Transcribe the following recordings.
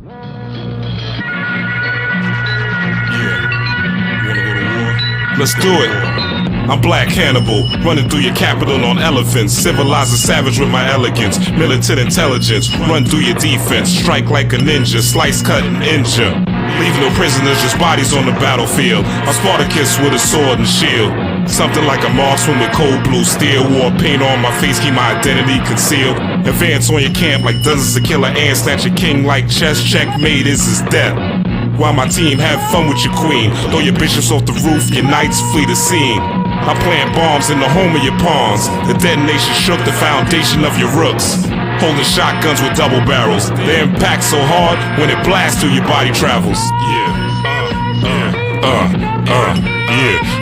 You wanna go to war? Let's do it. I'm Black Hannibal, running through your capital on elephants. Civilized a savage with my elegance. Militant intelligence, run through your defense. Strike like a ninja, slice, cut, and injure. Leave no prisoners, just bodies on the battlefield. I'm Spartacus with a sword and shield. Something like a marksman with cold blue steel. War paint on my face, keep my identity concealed. Advance on your camp like dozens of killer ants. Snatch your king like chess, checkmate is his death. While my team have fun with your queen. Throw your bishops off the roof, your knights flee the scene. I plant bombs in the home of your pawns. The detonation shook the foundation of your rooks. Holding shotguns with double barrels. They impact so hard when it blasts through your body travels.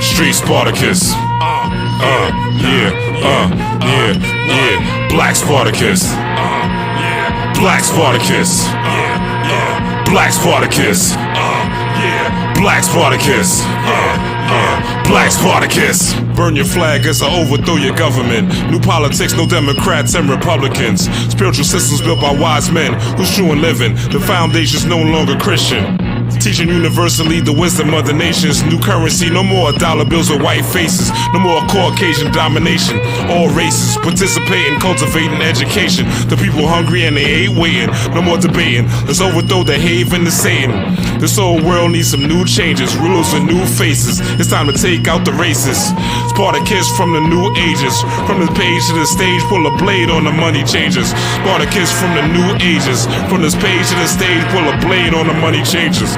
Street Spartacus. Black Spartacus. Black Spartacus. Black Spartacus. Black Spartacus. Black Spartacus. Burn your flag as I overthrow your government. New politics, no Democrats and Republicans. Spiritual systems built by wise men who's true in living. The foundation's no longer Christian. Teaching universally the wisdom of the nations. New currency, no more dollar bills with white faces. No more Caucasian domination. All races participate in cultivating education. The people hungry and they ain't waiting. No more debating. Let's overthrow the haven to Satan. This whole world needs some new changes. Rulers with new faces. It's time to take out the racists. Spartacus from the new ages. From the page to the stage, pull a blade on the money changers. Spartacus from the new ages. From this page to the stage, pull a blade on the money changers.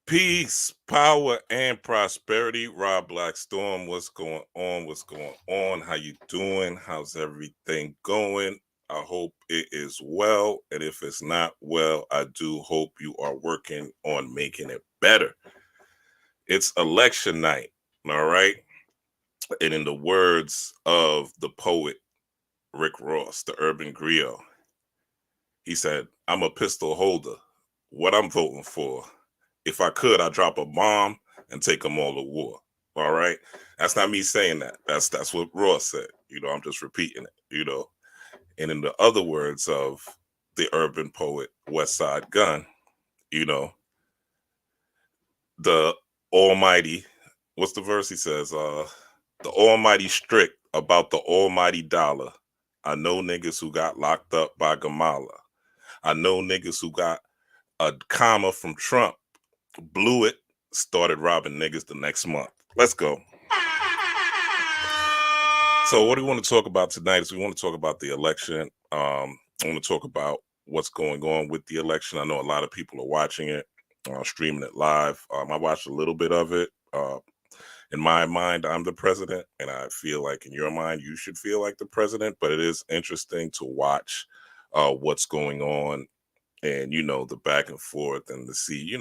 Peace, power, and prosperity. Rob Blackstorm, what's going on? What's going on? How you doing? How's everything going? I hope it is well. And if it's not well, I do hope you are working on making it better. It's election night, all right? And in the words of the poet Rick Ross, the urban griot, he said, I'm a pistol holder. What I'm voting for. If I could, I'd drop a bomb and take them all to war. All right. That's not me saying that. That's what Ross said. I'm just repeating it, And in the other words of the urban poet West Side Gun, the almighty, what's the verse he says? The almighty strict about the almighty dollar. I know niggas who got locked up by Gamala. I know niggas who got a comma from Trump. Blew it, started robbing niggas the next month. Let's go. So what do we want to talk about tonight is we want to talk about the election. I want to talk about what's going on with the election. I know a lot of people are watching it, streaming it live. I watched a little bit of it. In my mind, I'm the president, and I feel like in your mind, you should feel like the president, but it is interesting to watch what's going on and, the back and forth and to see,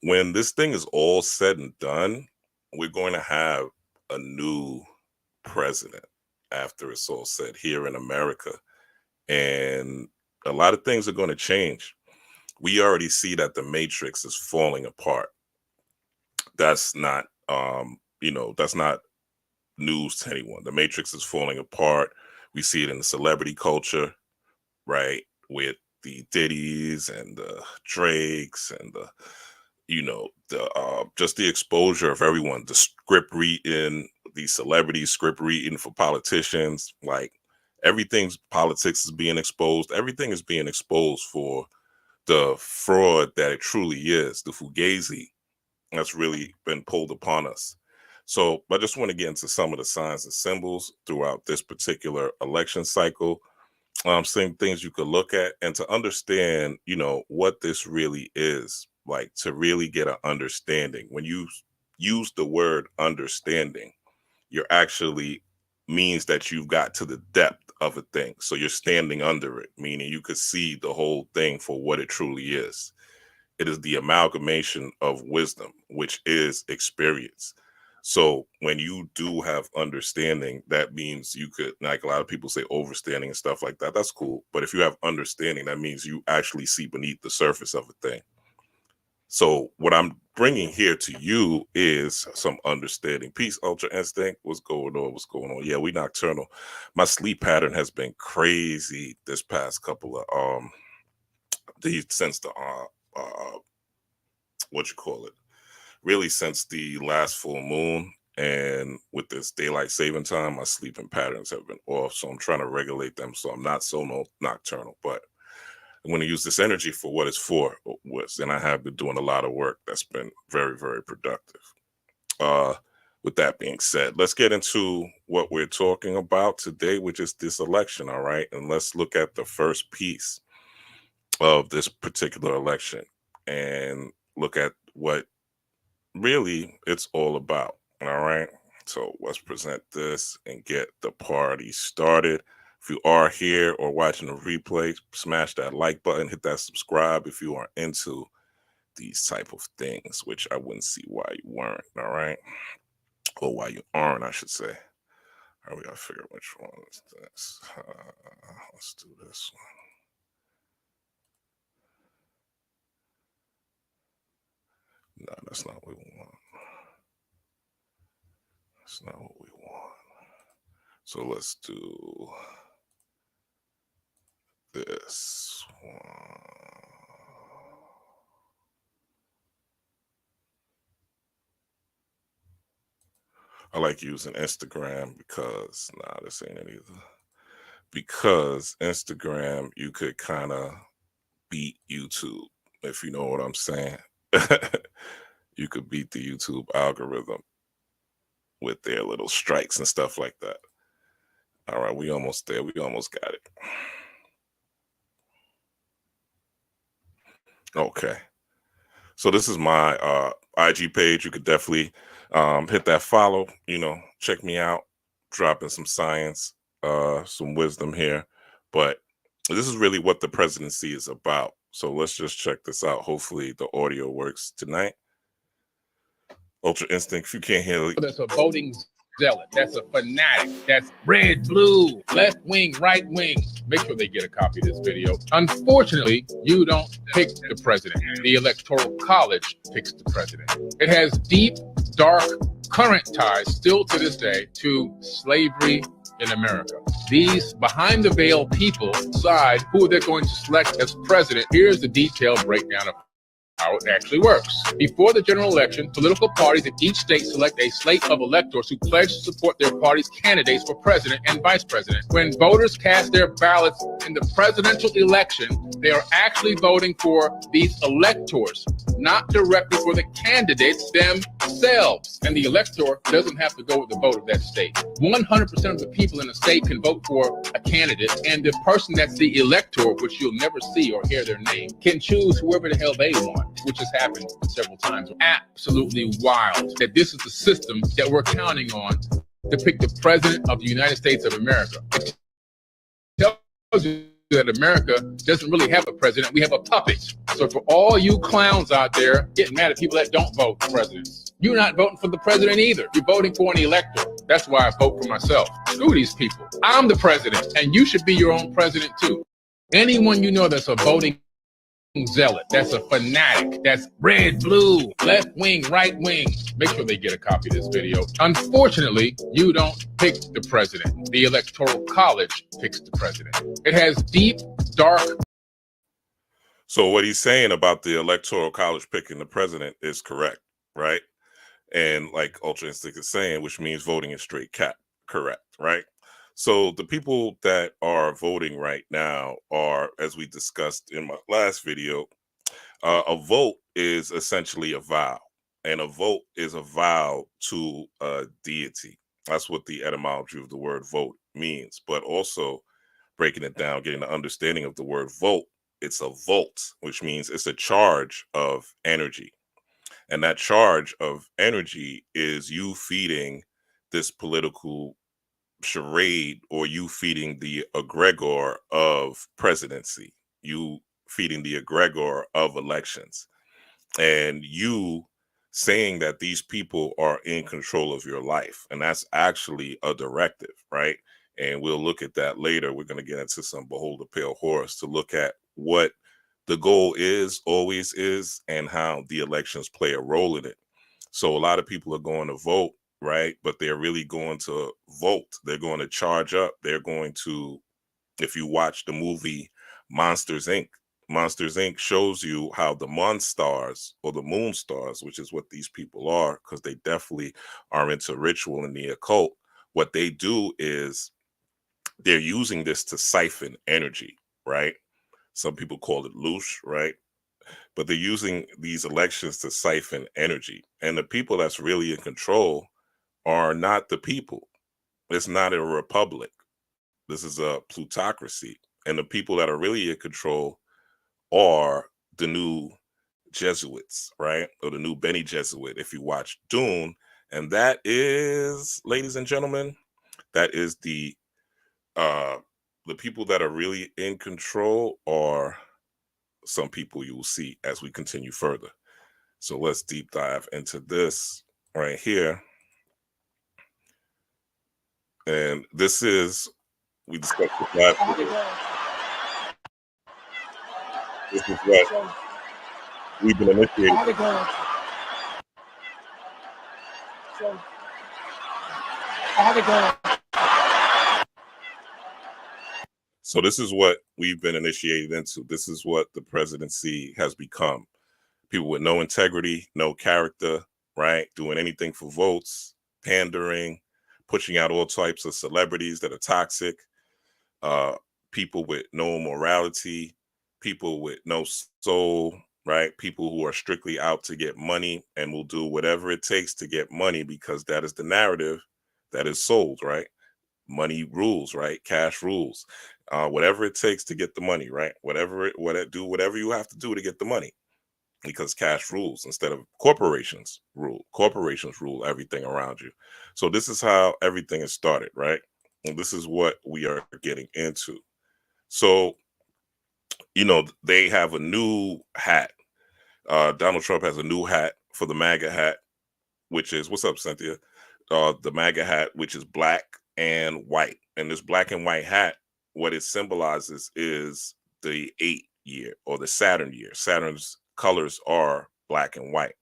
when this thing is all said and done, we're going to have a new president after it's all said here in America. And a lot of things are going to change. We already see that the matrix is falling apart. That's not, that's not news to anyone. The matrix is falling apart. We see it in the celebrity culture, right? With the Diddy's and the Drakes and the just the exposure of everyone, the script reading, the celebrities script reading for politicians, like politics is being exposed. Everything is being exposed for the fraud that it truly is, the fugazi that's really been pulled upon us. So I just want to get into some of the signs and symbols throughout this particular election cycle. Some things you could look at and to understand, what this really is. Like to really get an understanding. When you use the word understanding, you're actually means that you've got to the depth of a thing. So you're standing under it, meaning you could see the whole thing for what it truly is. It is the amalgamation of wisdom, which is experience. So when you do have understanding, that means you could, like a lot of people say overstanding and stuff like that. That's cool. But if you have understanding, that means you actually see beneath the surface of a thing. So what I'm bringing here to you is some understanding. Peace, Ultra Instinct. What's going on? What's going on? Yeah, we nocturnal. My sleep pattern has been crazy this past couple of since the what you call it? Really since the last full moon. And with this daylight saving time, my sleeping patterns have been off. So I'm trying to regulate them so I'm not so nocturnal. But I'm going to use this energy for what it's for. And I have been doing a lot of work that's been very, very productive. With that being said, let's get into what we're talking about today, which is this election. All right. And let's look at the first piece of this particular election and look at what really it's all about. All right. So let's present this and get the party started. If you are here or watching the replay, smash that like button, hit that subscribe if you are into these type of things, which I wouldn't see why you weren't. All right. Or why you aren't, I should say. All right, we gotta figure out which one is this. Let's do this one. No, that's not what we want. That's not what we want. So let's do this one. I like using Instagram because, this ain't it either. Because Instagram, you could kind of beat YouTube, if you know what I'm saying. You could beat the YouTube algorithm with their little strikes and stuff like that. All right, we almost there. We almost got it. Okay. So this is my IG page. You could definitely hit that follow, check me out, dropping some science, some wisdom here. But this is really what the presidency is about. So let's just check this out. Hopefully the audio works tonight. Ultra Instinct, if you can't hear it. That's a voting zealot. That's a fanatic. That's red, blue, left wing, right wing. Make sure they get a copy of this video. Unfortunately, you don't pick the president. The Electoral College picks the president. It has deep, dark, current ties still to this day to slavery in America. These behind the veil people decide who they're going to select as president. Here's the detailed breakdown of how it actually works. Before the general election, political parties in each state select a slate of electors who pledge to support their party's candidates for president and vice president. When voters cast their ballots in the presidential election, they are actually voting for these electors, not directly for the candidates themselves. And the elector doesn't have to go with the vote of that state. 100% of the people in a state can vote for a candidate, and the person that's the elector, which you'll never see or hear their name, can choose whoever the hell they want, which has happened several times. Absolutely wild that this is the system that we're counting on to pick the president of the United States of America. It tells you that America doesn't really have a president. We have a puppet. So for all you clowns out there getting mad at people that don't vote for presidents, you're not voting for the president either. You're voting for an elector. That's why I vote for myself. Screw these people. I'm the president, and you should be your own president too. Anyone you know that's a voting zealot, that's a fanatic, that's red, blue, left wing, right wing, make sure they get a copy of this video. Unfortunately, you don't pick the president. The Electoral College picks the president. It has deep, dark. So what he's saying about the Electoral College picking the president is correct, right? And like Ultra Instinct is saying, which means voting is straight cap, correct, right? So the people that are voting right now are, as we discussed in my last video, a vote is essentially a vow, and a vote is a vow to a deity. That's what the etymology of the word vote means. But also breaking it down, getting the understanding of the word vote, it's a volt, which means it's a charge of energy. And that charge of energy is you feeding this political charade, or you feeding the egregor of presidency, you feeding the egregor of elections, and you saying that these people are in control of your life. And that's actually a directive, right? And we'll look at that later. We're going to get into some Behold the Pale Horse to look at what the goal is, always is, and how the elections play a role in it. So a lot of people are going to vote, right? But they're really going to vote. They're going to charge up. They're going to, if you watch the movie Monsters Inc., Monsters Inc. shows you how the Monstars or the Moon Stars, which is what these people are, because they definitely are into ritual and the occult. What they do is they're using this to siphon energy, right? Some people call it loosh, right? But they're using these elections to siphon energy. And the people that's really in control are not the people. It's not a republic. This is a plutocracy. And the people that are really in control are the new Jesuits, right? Or the new Benny Jesuit, if you watch Dune. And that is, ladies and gentlemen, that is uh the people that are really in control are some people you will see as we continue further. So let's deep dive into this right here. And this is, we discussed this last video. This is what we've been initiating. So this is what we've been initiated into. This is what the presidency has become. People with no integrity, no character, right? Doing anything for votes, pandering, pushing out all types of celebrities that are toxic, uh, people with no morality, people with no soul, right? People who are strictly out to get money and will do whatever it takes to get money because that is the narrative that is sold, right? Money rules, right? Cash rules. Whatever it takes to get the money, right? Do whatever you have to do to get the money because cash rules instead of corporations rule. Corporations rule everything around you. So this is how everything is started, right? And this is what we are getting into. So, they have a new hat. Donald Trump has a new hat for the MAGA hat, which is, what's up, Cynthia? The MAGA hat, which is black and white. And this black and white hat, what it symbolizes is the 8 year or the Saturn year. Saturn's colors are black and white.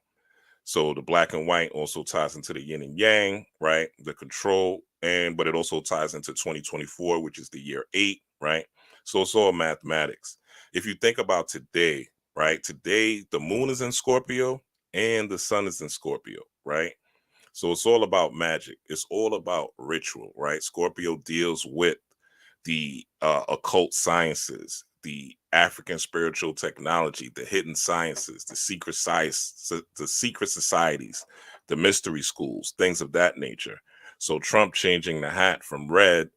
So the black and white also ties into the yin and yang, right? The control, but it also ties into 2024, which is the year 8, right? So it's all mathematics. If you think about today, right? Today, the moon is in Scorpio and the sun is in Scorpio, right? So it's all about magic. It's all about ritual, right? Scorpio deals with the occult sciences, the African spiritual technology, the hidden sciences, the secret science, the secret societies, the mystery schools, things of that nature. So Trump changing the hat from red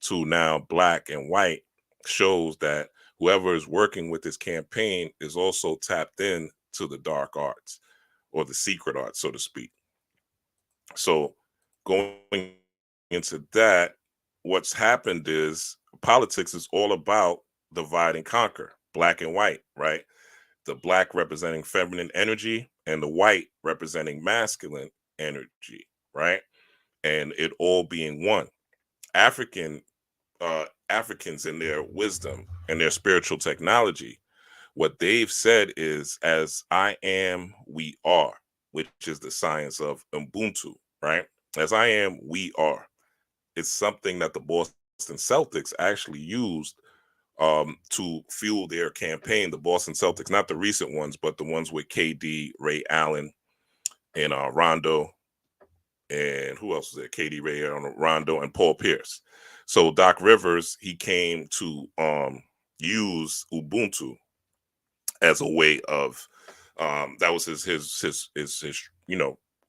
to now black and white shows that whoever is working with this campaign is also tapped in to the dark arts or the secret arts, so to speak. So going into that, what's happened is politics is all about divide and conquer, black and white, right? The black representing feminine energy and the white representing masculine energy, right? And it all being one. Africans in their wisdom and their spiritual technology, what they've said is, as I am, we are, which is the science of Ubuntu, right? As I am, we are. It's something that the Boston Celtics actually used to fuel their campaign. The Boston Celtics, not the recent ones, but the ones with KD, Ray Allen, and Rondo, and who else was there? KD, Ray Allen, Rondo, and Paul Pierce. So Doc Rivers, he came to use Ubuntu as a way of that was his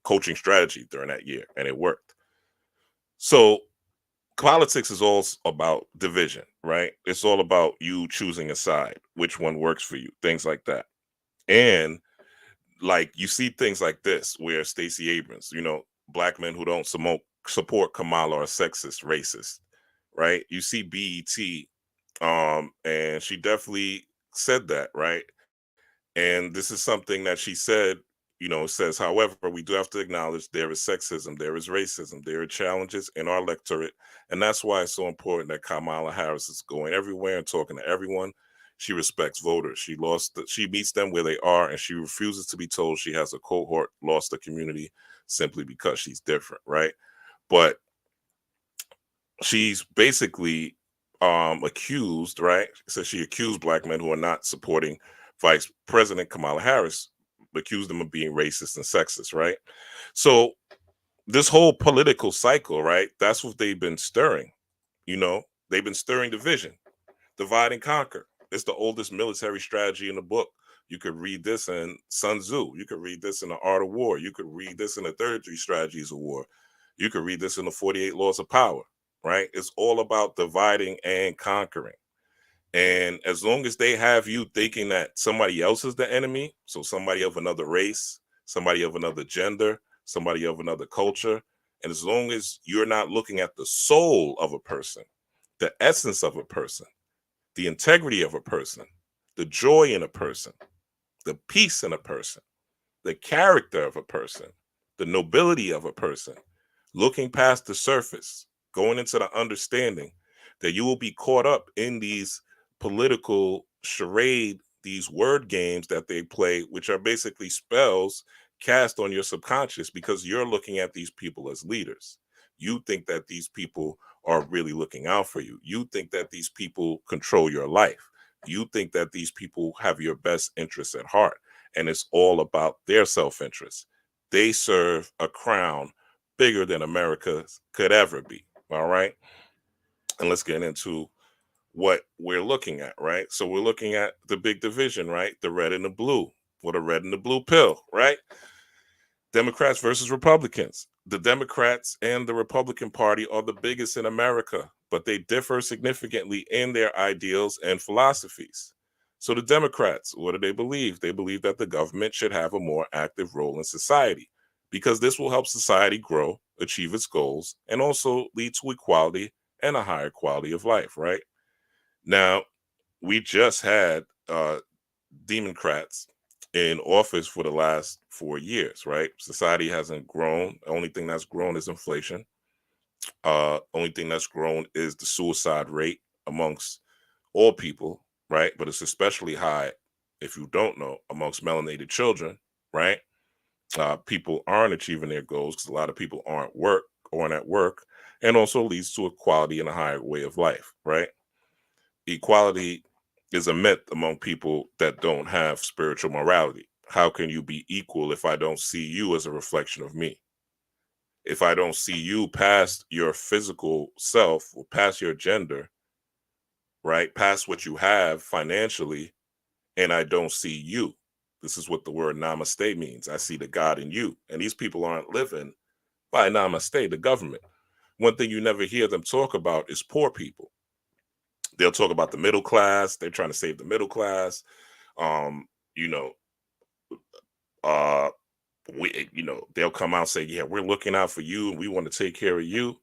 coaching strategy during that year, and it worked. So politics is all about division, right? It's all about you choosing a side, which one works for you, things like that. And like you see things like this where Stacey Abrams, black men who don't support Kamala are sexist, racist, right? You see BET, and she definitely said that, right? And this is something that she said, says, however, we do have to acknowledge there is sexism, there is racism, there are challenges in our electorate. And that's why it's so important that Kamala Harris is going everywhere and talking to everyone. She respects voters. She meets them where they are, and she refuses to be told she has a cohort lost a community simply because she's different, right? But she's basically accused, right? So she accused black men who are not supporting Vice President Kamala Harris, accused them of being racist and sexist, right? So this whole political cycle, right? That's what they've been stirring. You know, they've been stirring division, divide and conquer. It's the oldest military strategy in the book. You could read this in Sun Tzu. You could read this in The Art of War. You could read this in the 33 Strategies of War. You could read this in the 48 Laws of Power, right? It's all about dividing and conquering. And as long as they have you thinking that somebody else is the enemy, so somebody of another race, somebody of another gender, somebody of another culture, and as long as you're not looking at the soul of a person, the essence of a person, the integrity of a person, the joy in a person, the peace in a person, the character of a person, the nobility of a person, looking past the surface, going into the understanding that you will be caught up in these political charade, these word games that they play, which are basically spells cast on your subconscious because you're looking at these people as leaders. You think that these people are really looking out for you. You think that these people control your life. You think that these people have your best interests at heart. And it's all about their self-interest. They serve a crown bigger than America could ever be. All right. And let's get into what we're looking at, right? So we're looking at the big division, right? The red and the blue, or the red and the blue pill, right? Democrats versus Republicans. The Democrats and the Republican Party are the biggest in America, but they differ significantly in their ideals and philosophies. So the Democrats, what do they believe? They believe that the government should have a more active role in society because this will help society grow, achieve its goals, and also lead to equality and a higher quality of life, right? Now, we just had Democrats in office for the last 4 years, right? Society hasn't grown. The only thing that's grown is inflation. Only thing that's grown is the suicide rate amongst all people, right? But it's especially high, if you don't know, amongst melanated children, right? People aren't achieving their goals because a lot of people aren't at work, and also leads to equality and a higher way of life, right? Equality is a myth among people that don't have spiritual morality. How can you be equal if I don't see you as a reflection of me? If I don't see you past your physical self or past your gender, right? Past what you have financially, and I don't see you. This is what the word namaste means. I see the God in you. And these people aren't living by namaste, the government. One thing you never hear them talk about is poor people. They'll talk about the middle class. They're trying to save the middle class. Um, you know, uh, they'll come out and say, yeah, we're looking out for you and we want to take care of you.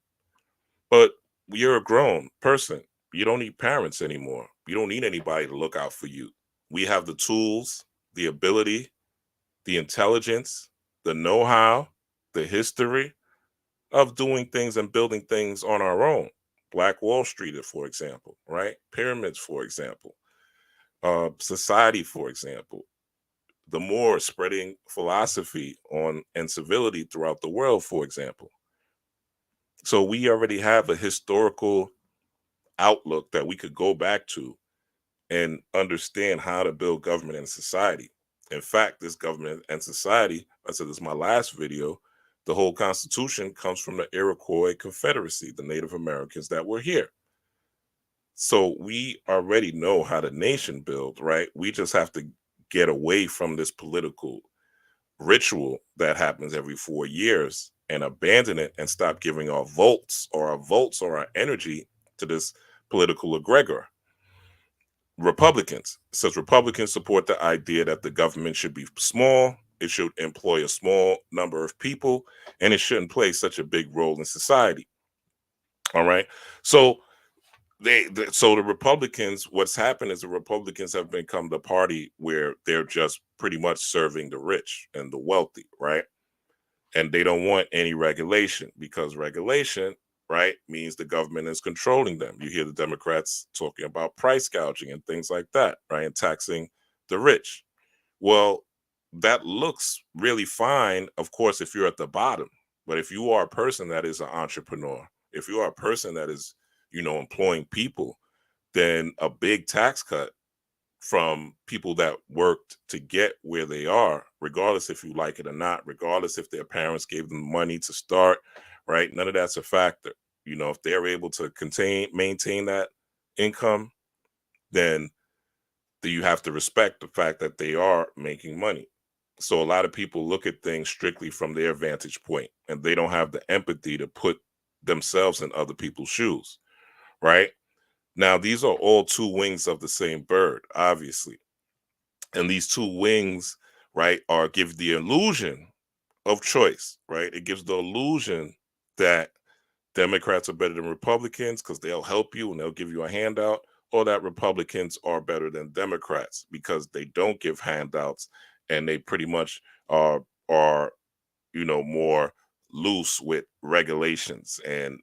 But you're a grown person. You don't need parents anymore. You don't need anybody to look out for you. We have the tools, the ability, the intelligence, the know-how, the history of doing things and building things on our own. Black Wall Street, for example, right? Pyramids, for example, society, for example, the more spreading philosophy on and civility throughout the world, for example. So we already have a historical outlook that we could go back to and understand how to build government and society. In fact, this government and society, I said this in my last video, the whole Constitution comes from the Iroquois Confederacy, the Native Americans that were here. So we already know how the nation build, right? We just have to get away from this political ritual that happens every 4 years and abandon it and stop giving our votes or our energy to this political egregor. Republicans says Republicans support the idea that the government should be small, it should employ a small number of people, and it shouldn't play such a big role in society. All right. So so the Republicans, what's happened is the Republicans have become the party where they're just pretty much serving the rich and the wealthy, right? And they don't want any regulation because regulation, right, means the government is controlling them. You hear the Democrats talking about price gouging and things like that, right, and taxing the rich. Well, that looks really fine, of course, if you're at the bottom. But if you are a person that is an entrepreneur, if you are a person that is, employing people, then a big tax cut from people that worked to get where they are, regardless if you like it or not, regardless if their parents gave them money to start, right? None of that's a factor. If they're able to maintain that income, then you have to respect the fact that they are making money. So a lot of people look at things strictly from their vantage point, and they don't have the empathy to put themselves in other people's shoes, right? Now, these are all two wings of the same bird, obviously. And these two wings, right, are give the illusion of choice, right? It gives the illusion that Democrats are better than Republicans because they'll help you and they'll give you a handout, or that Republicans are better than Democrats because they don't give handouts and they pretty much are more loose with regulations and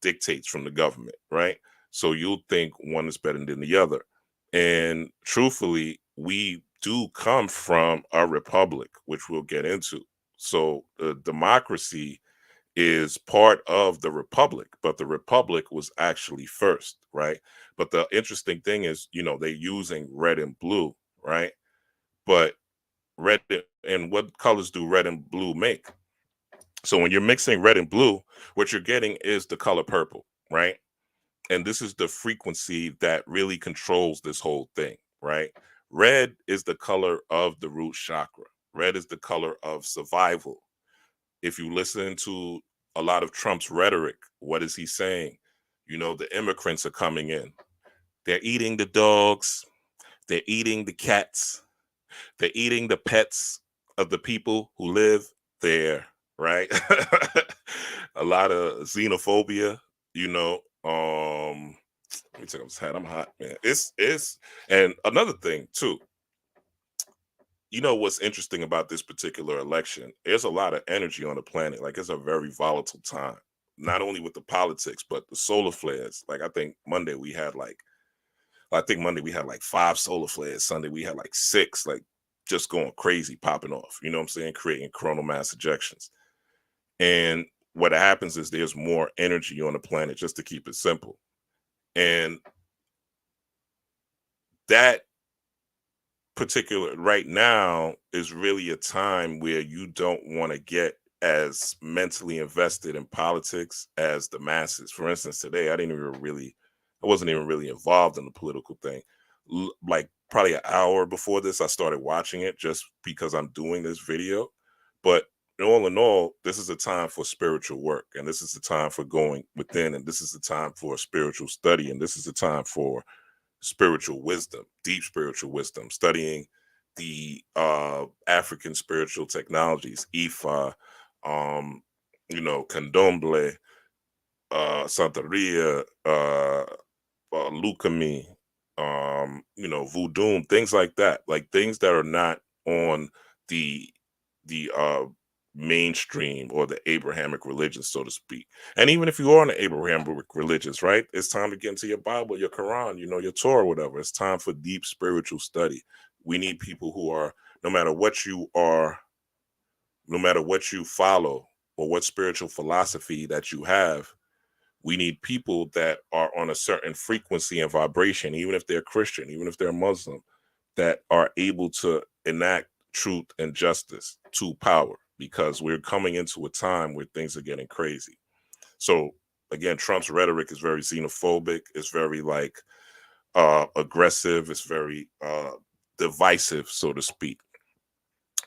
dictates from the government, right? So you'll think one is better than the other. And truthfully, we do come from a republic, which we'll get into. So the democracy is part of the republic, but the republic was actually first, right? But the interesting thing is, they're using red and blue, right? But and what colors do red and blue make? So when you're mixing red and blue, what you're getting is the color purple, right? And this is the frequency that really controls this whole thing, right? Red is the color of the root chakra. Red is the color of survival. If you listen to a lot of Trump's rhetoric, what is he saying? The immigrants are coming in. They're eating the dogs. They're eating the cats. They're eating the pets of the people who live there, right? A lot of xenophobia, you know. Let me take off this hat. I'm hot, man. It's and another thing too. What's interesting about this particular election? There's a lot of energy on the planet. Like it's a very volatile time. Not only with the politics, but the solar flares. Like I think Monday we had like 5 solar flares. Sunday we had like 6, like just going crazy, popping off. You know what I'm saying? Creating coronal mass ejections. And what happens is there's more energy on the planet, just to keep it simple. And that particular right now is really a time where you don't want to get as mentally invested in politics as the masses. For instance, today I wasn't even really involved in the political thing. Like probably an hour before this, I started watching it just because I'm doing this video. But all in all, this is a time for spiritual work, and this is a time for going within, and this is a time for spiritual study, and this is a time for spiritual wisdom, deep spiritual wisdom, studying the African spiritual technologies, Ifa, Candomblé, Santeria, Lucami, Voodoo, things like that, like things that are not on the mainstream or the Abrahamic religions, so to speak. And even if you are on the Abrahamic religions, right, it's time to get into your Bible, your Quran, your Torah, whatever. It's time for deep spiritual study. We need people who are, no matter what you are, no matter what you follow or what spiritual philosophy that you have, we need people that are on a certain frequency and vibration, even if they're Christian, even if they're Muslim, that are able to enact truth and justice to power, because we're coming into a time where things are getting crazy. So again, Trump's rhetoric is very xenophobic. It's very like aggressive. It's very divisive, so to speak.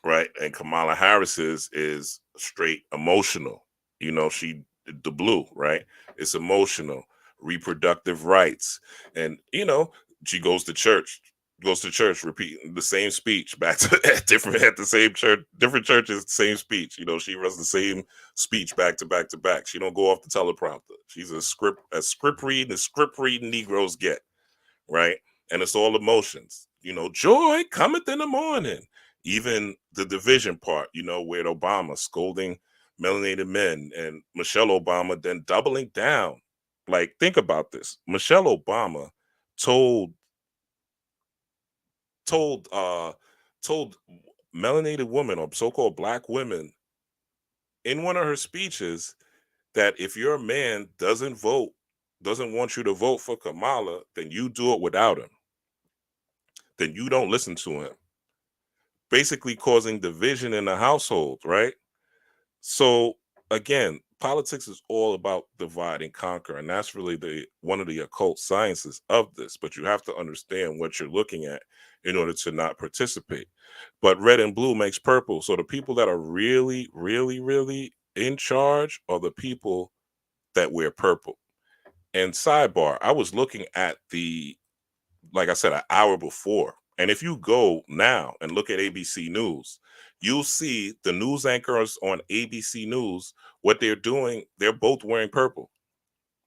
Right. And Kamala Harris's is straight emotional. She the blue, right? It's emotional, reproductive rights. And she goes to church, repeating the same speech back to at the same church, different churches, same speech. She runs the same speech back to back to back. She don't go off the teleprompter. She's a script reading Negroes get, right? And it's all emotions. Joy cometh in the morning. Even the division part, where Obama scolding melanated men, and Michelle Obama then doubling down. Like, think about this. Michelle Obama told told uh told melanated women or so-called black women in one of her speeches that if your man doesn't want you to vote for Kamala, then you do it without him. Then you don't listen to him. Basically causing division in the household, right? So again, politics is all about divide and conquer, and that's really the one of the occult sciences of this. But you have to understand what you're looking at in order to not participate. But red and blue makes purple. So the people that are really, really, really in charge are the people that wear purple. And sidebar, I was looking at like I said, an hour before. And if you go now and look at ABC News, you'll see the news anchors on ABC News, what they're doing, they're both wearing purple.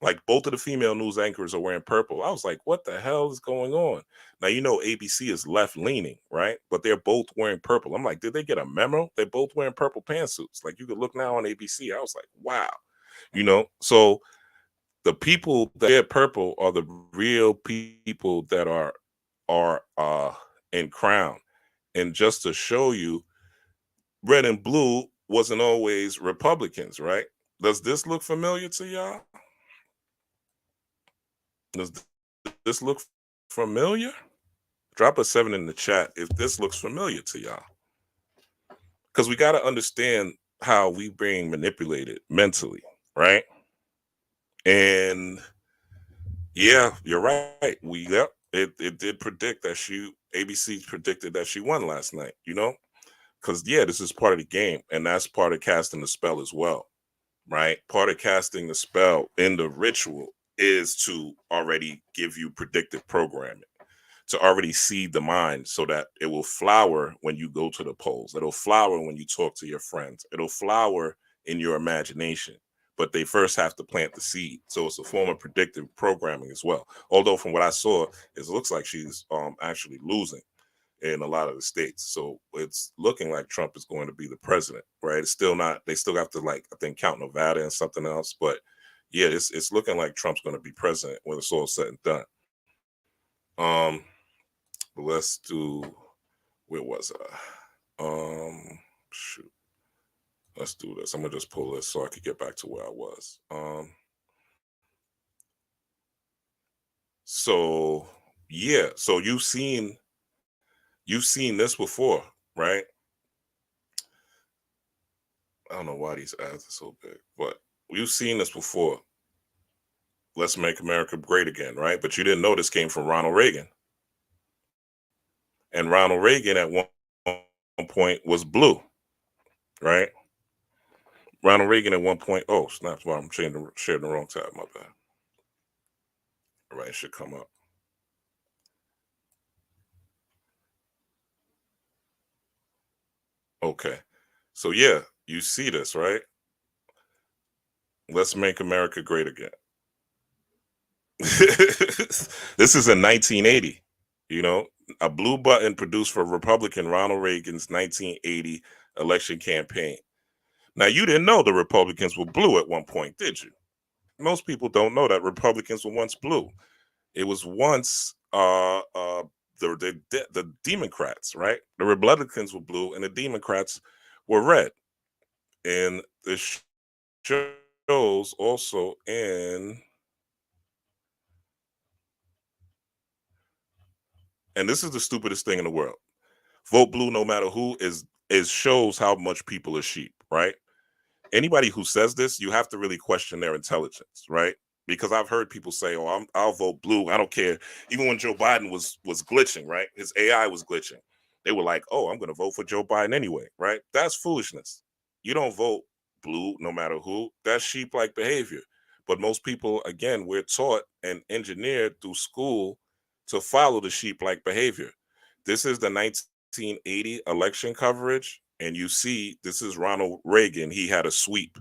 Like both of the female news anchors are wearing purple. I was like, what the hell is going on? Now, ABC is left leaning, right? But they're both wearing purple. I'm like, did they get a memo? They're both wearing purple pantsuits. Like you could look now on ABC. I was like, wow. So the people that wear purple are the real people that are in crown. And just to show you, red and blue wasn't always Republicans, right? Does this look familiar to y'all? Does this look familiar? Drop a 7 in the chat if this looks familiar to y'all. Because we got to understand how we being manipulated mentally, right? And yeah, you're right. It did predict that ABC predicted that she won last night, because yeah, this is part of the game, and that's part of casting the spell as well, right? Part of casting the spell in the ritual is to already give you predictive programming, to already seed the mind so that it will flower when you go to the polls. It'll flower when you talk to your friends. It'll flower in your imagination. But they first have to plant the seed. So it's a form of predictive programming as well. Although from what I saw, it looks like she's actually losing in a lot of the states. So it's looking like Trump is going to be the president, right? It's still not, they still have to, like, I think, count Nevada and something else. But yeah, it's looking like Trump's going to be president when it's all said and done. But let's do, where was I? Shoot. Let's do this. I'm gonna just pull this so I could get back to where I was. So yeah, so you've seen this before, right? I don't know why these ads are so big, but you've seen this before. Let's make America great again, right? But you didn't know this came from Ronald Reagan. And Ronald Reagan at one point was blue, right? Ronald Reagan at one point, oh, snaps, well, I'm sharing the wrong tab, my bad. All right, it should come up. Okay. So yeah, you see this, right? Let's make America great again. This is in 1980, a blue button produced for Republican Ronald Reagan's 1980 election campaign. Now, you didn't know the Republicans were blue at one point, did you? Most people don't know that Republicans were once blue. It was once the Democrats, right? The Republicans were blue and the Democrats were red. And the shows also in, and this is the stupidest thing in the world. Vote blue no matter who is shows how much people are sheep, right? Anybody who says this, you have to really question their intelligence, right? Because I've heard people say, "Oh, I'll vote blue. I don't care." Even when Joe Biden was glitching, right? His AI was glitching. They were like, "Oh, I'm going to vote for Joe Biden anyway," right? That's foolishness. You don't vote blue no matter who. That's sheep-like behavior. But most people, again, we're taught and engineered through school to follow the sheep-like behavior. This is the 1980 election coverage, and you see this is Ronald Reagan. He had a sweep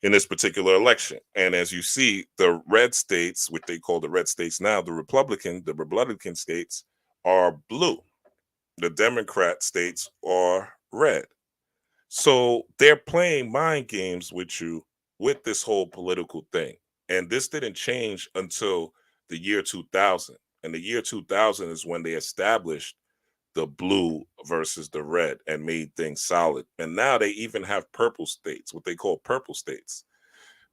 in this particular election, and as you see, the red states, which they call the red states now, the Republican states are blue. The Democrat states are red. So they're playing mind games with you with this whole political thing. And this didn't change until the year 2000. And the year 2000 is when they established the blue versus the red and made things solid. And now they even have purple states, what they call purple states.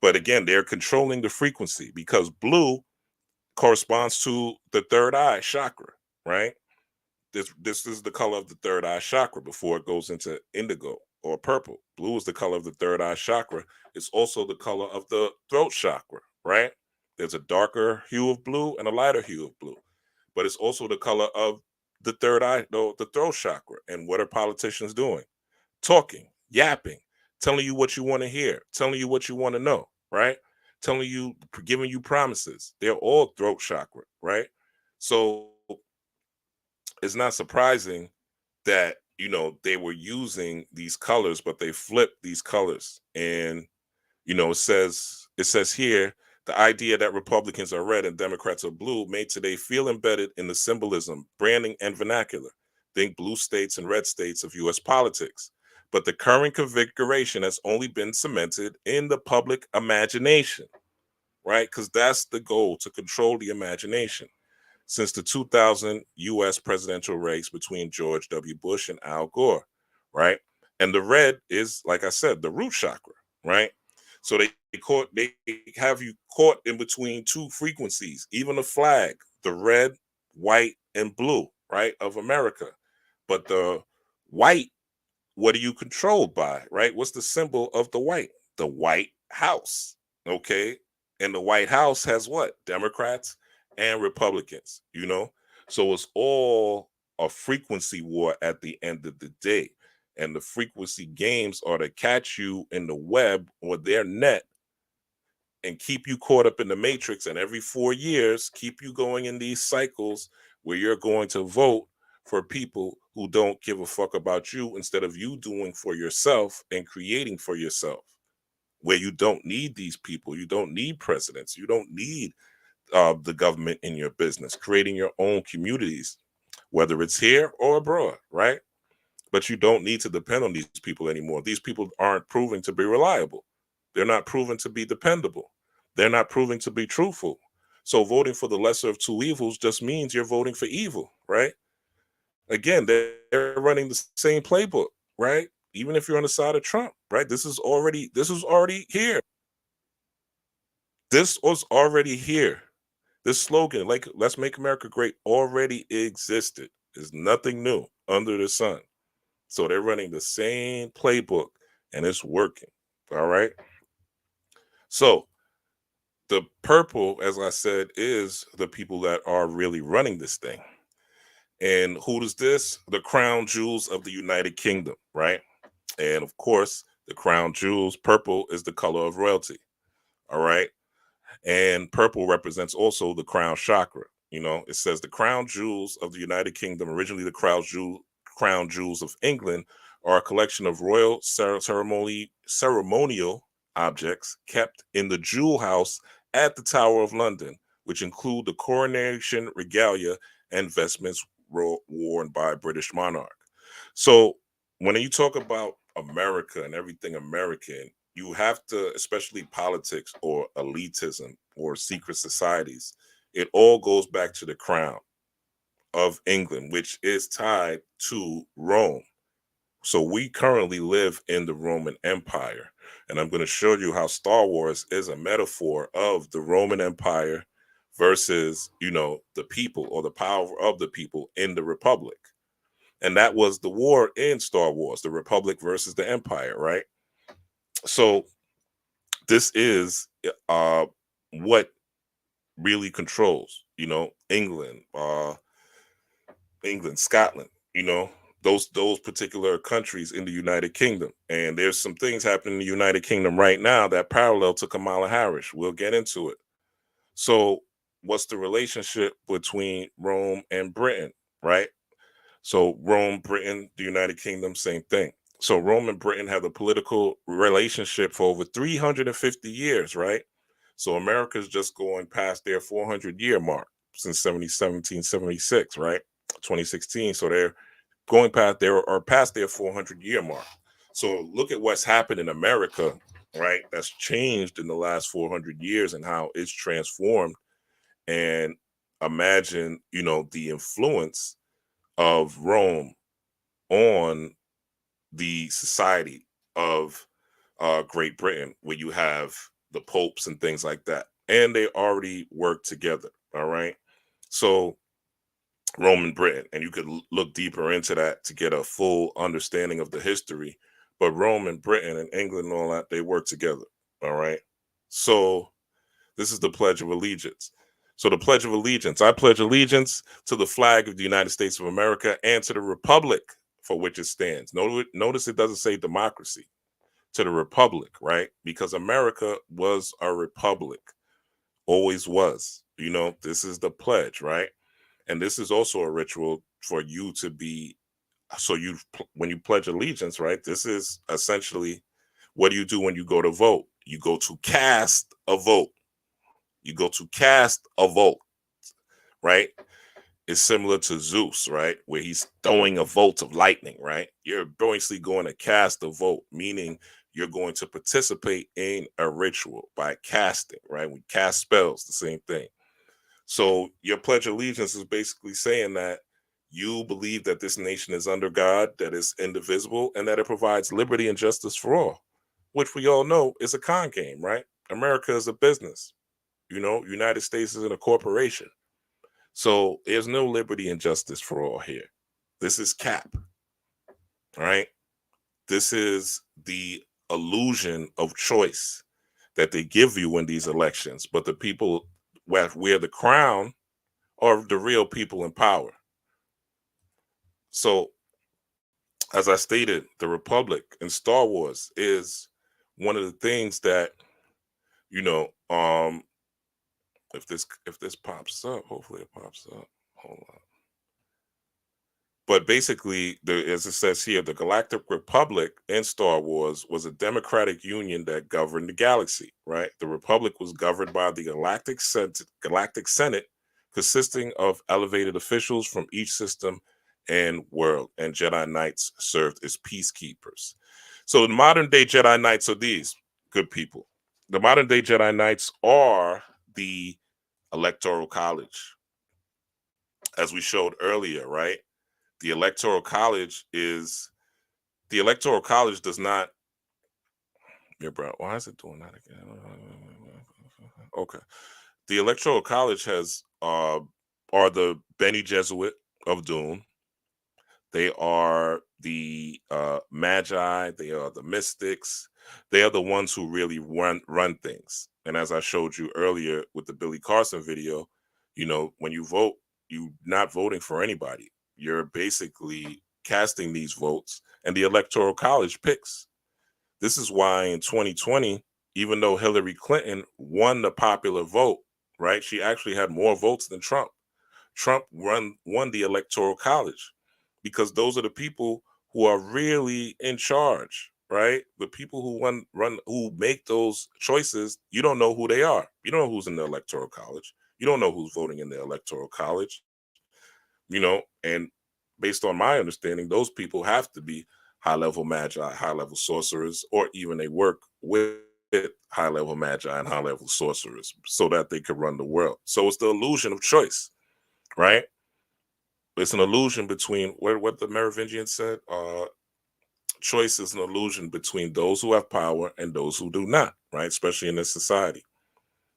But again, they're controlling the frequency because blue corresponds to the third eye chakra, right? This is the color of the third eye chakra before it goes into indigo or purple. Blue is the color of the third eye chakra. It's also the color of the throat chakra, right? There's a darker hue of blue and a lighter hue of blue, but it's also the color of the third eye, no, the throat chakra. And what are politicians doing? Talking, yapping, telling you what you want to hear, telling you what you want to know, right? Telling you, giving you promises. They're all throat chakra, right? So it's not surprising that they were using these colors, but they flipped these colors. And it says here, the idea that Republicans are red and Democrats are blue made today feel embedded in the symbolism, branding, and vernacular. Think blue states and red states of US politics. But the current configuration has only been cemented in the public imagination, right? Because that's the goal, to control the imagination. Since the 2000 US presidential race between George W. Bush and Al Gore, right? And the red is, like I said, the root chakra, right? So they have you caught in between two frequencies, even the flag, the red, white, and blue, right, of America. But the white, what are you controlled by, right? What's the symbol of the white? The White House, okay? And the White House has what? Democrats and Republicans, So it's all a frequency war at the end of the day. And the frequency games are to catch you in the web or their net and keep you caught up in the matrix. And every 4 years, keep you going in these cycles where you're going to vote for people who don't give a fuck about you instead of you doing for yourself and creating for yourself, where you don't need these people. You don't need presidents. You don't need the government in your business, creating your own communities, whether it's here or abroad, right? But you don't need to depend on these people anymore. These people aren't proving to be reliable. They're not proven to be dependable. They're not proving to be truthful. So voting for the lesser of two evils just means you're voting for evil, right? Again, they're running the same playbook, right? Even if you're on the side of Trump, right? This was already here. This was already here. This slogan, like "Let's make America great," already existed. There's nothing new under the sun. So they're running the same playbook and it's working. All right. So the purple, as I said, is the people that are really running this thing. And who is this? The crown jewels of the United Kingdom, right? And of course, the crown jewels, purple is the color of royalty. All right. And purple represents also the crown chakra. It says the crown jewels of the United Kingdom, originally the crown jewels of England, are a collection of royal ceremonial objects kept in the jewel house at the Tower of London, which include the coronation regalia and vestments worn by British monarch. So when you talk about America and everything American, you have to, especially politics or elitism or secret societies, it all goes back to the crown of England, which is tied to Rome. So we currently live in the Roman Empire. And I'm going to show you how Star Wars is a metaphor of the Roman Empire versus, the people or the power of the people in the Republic. And that was the war in Star Wars, the Republic versus the Empire, right? So this is what really controls, England, Scotland, those particular countries in the United Kingdom. And there's some things happening in the United Kingdom right now that parallel to Kamala Harris. We'll get into it. So what's the relationship between Rome and Britain, right? So Rome, Britain, the United Kingdom, same thing. So Rome and Britain have a political relationship for over 350 years, right? So America's just going past their 400-year mark since 1776, right? 2016. So they're going past their 400-year mark. So look at what's happened in America, right? That's changed in the last 400 years and how it's transformed. And imagine, the influence of Rome on the society of Great Britain, where you have the popes and things like that. And they already work together. All right. So Rome and Britain, and you could look deeper into that to get a full understanding of the history. But Rome and Britain and England and all that, they work together. All right. So this is the Pledge of Allegiance. So the Pledge of Allegiance, I pledge allegiance to the flag of the United States of America and to the republic for which it stands. Notice it doesn't say democracy, to the republic, right? Because America was a republic, always was. This is the pledge, right? And this is also a ritual for you to be. So when you pledge allegiance, right? This is essentially, what do you do when you go to vote? You go to cast a vote. You go to cast a vote, right? It's similar to Zeus, right? Where he's throwing a bolt of lightning, right? You're basically going to cast a vote, meaning you're going to participate in a ritual by casting, right? We cast spells, the same thing. So your Pledge of Allegiance is basically saying that you believe that this nation is under God, that it's indivisible, and that it provides liberty and justice for all, which we all know is a con game, right? America is a business. United States is in a corporation. So there's no liberty and justice for all here. This is cap, right? This is the illusion of choice that they give you in these elections. But the people wear the crown are the real people in power. So, as I stated, the Republic in Star Wars is one of the things that, you know, um, if this pops up, hopefully it pops up. Hold on. But basically, as it says here, the Galactic Republic in Star Wars was a democratic union that governed the galaxy, right? The Republic was governed by the Galactic Senate, consisting of elevated officials from each system and world, and Jedi Knights served as peacekeepers. So the modern day Jedi Knights are these good people. The modern day Jedi Knights are the Electoral College, as we showed earlier, right? The Electoral College does not. Yeah, bro. Why is it doing that again? Okay. The Electoral College are the Bene Gesserit of Doom. They are the Magi. They are the mystics. They are the ones who really run things. And as I showed you earlier with the Billy Carson video, when you vote, you're not voting for anybody. You're basically casting these votes, and the Electoral College picks. This is why in 2020, even though Hillary Clinton won the popular vote, right? She actually had more votes than Trump. Trump won the Electoral College because those are the people who are really in charge, right? The people who make those choices, you don't know who they are. You don't know who's in the Electoral College. You don't know who's voting in the Electoral College, and based on my understanding, those people have to be high level magi, high level sorcerers, or even they work with high level magi and high level sorcerers so that they could run the world. So it's the illusion of choice, right? It's an illusion between what the Merovingians said. Choice is an illusion between those who have power and those who do not, right? Especially in this society.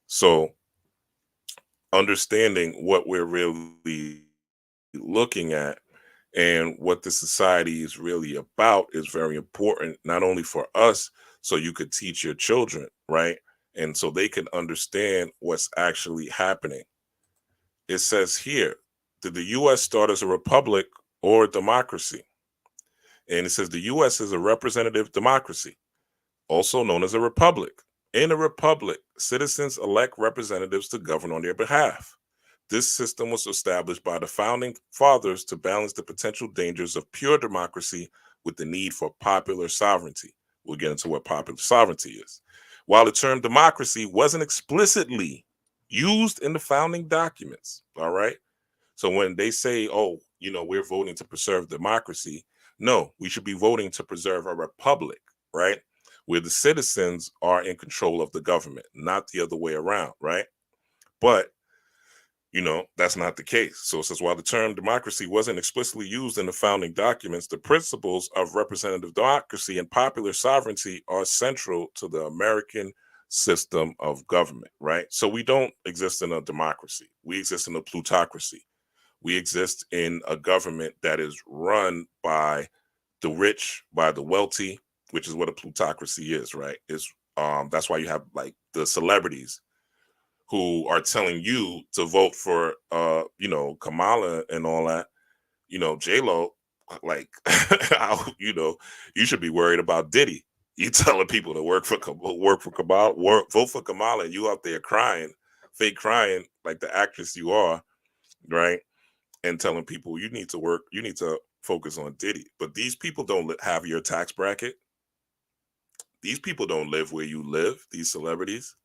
So understanding what we're really looking at and what the society is really about is very important, not only for us, so you could teach your children, right? And so they can understand what's actually happening. It says here, did the US start as a republic or a democracy? And it says the US is a representative democracy, also known as a republic. In a republic, citizens elect representatives to govern on their behalf. This system was established by the founding fathers to balance the potential dangers of pure democracy with the need for popular sovereignty. We'll get into what popular sovereignty is. While the term democracy wasn't explicitly used in the founding documents, all right? So when they say, oh, we're voting to preserve democracy, No, we should be voting to preserve a republic, right? Where the citizens are in control of the government, not the other way around, right? But that's not the case. So it says while the term democracy wasn't explicitly used in the founding documents, the principles of representative democracy and popular sovereignty are central to the American system of government, right? So we don't exist in a democracy. We exist in a plutocracy. We exist in a government that is run by the rich, by the wealthy, which is what a plutocracy is, right? That's why you have like the celebrities who are telling you to vote for Kamala and all that, J-Lo, like you should be worried about Diddy. You telling people to vote for Kamala, and you out there crying, fake crying like the actress you are, right? And telling people you need to focus on Diddy. But these people don't have your tax bracket. These people don't live where you live, these celebrities.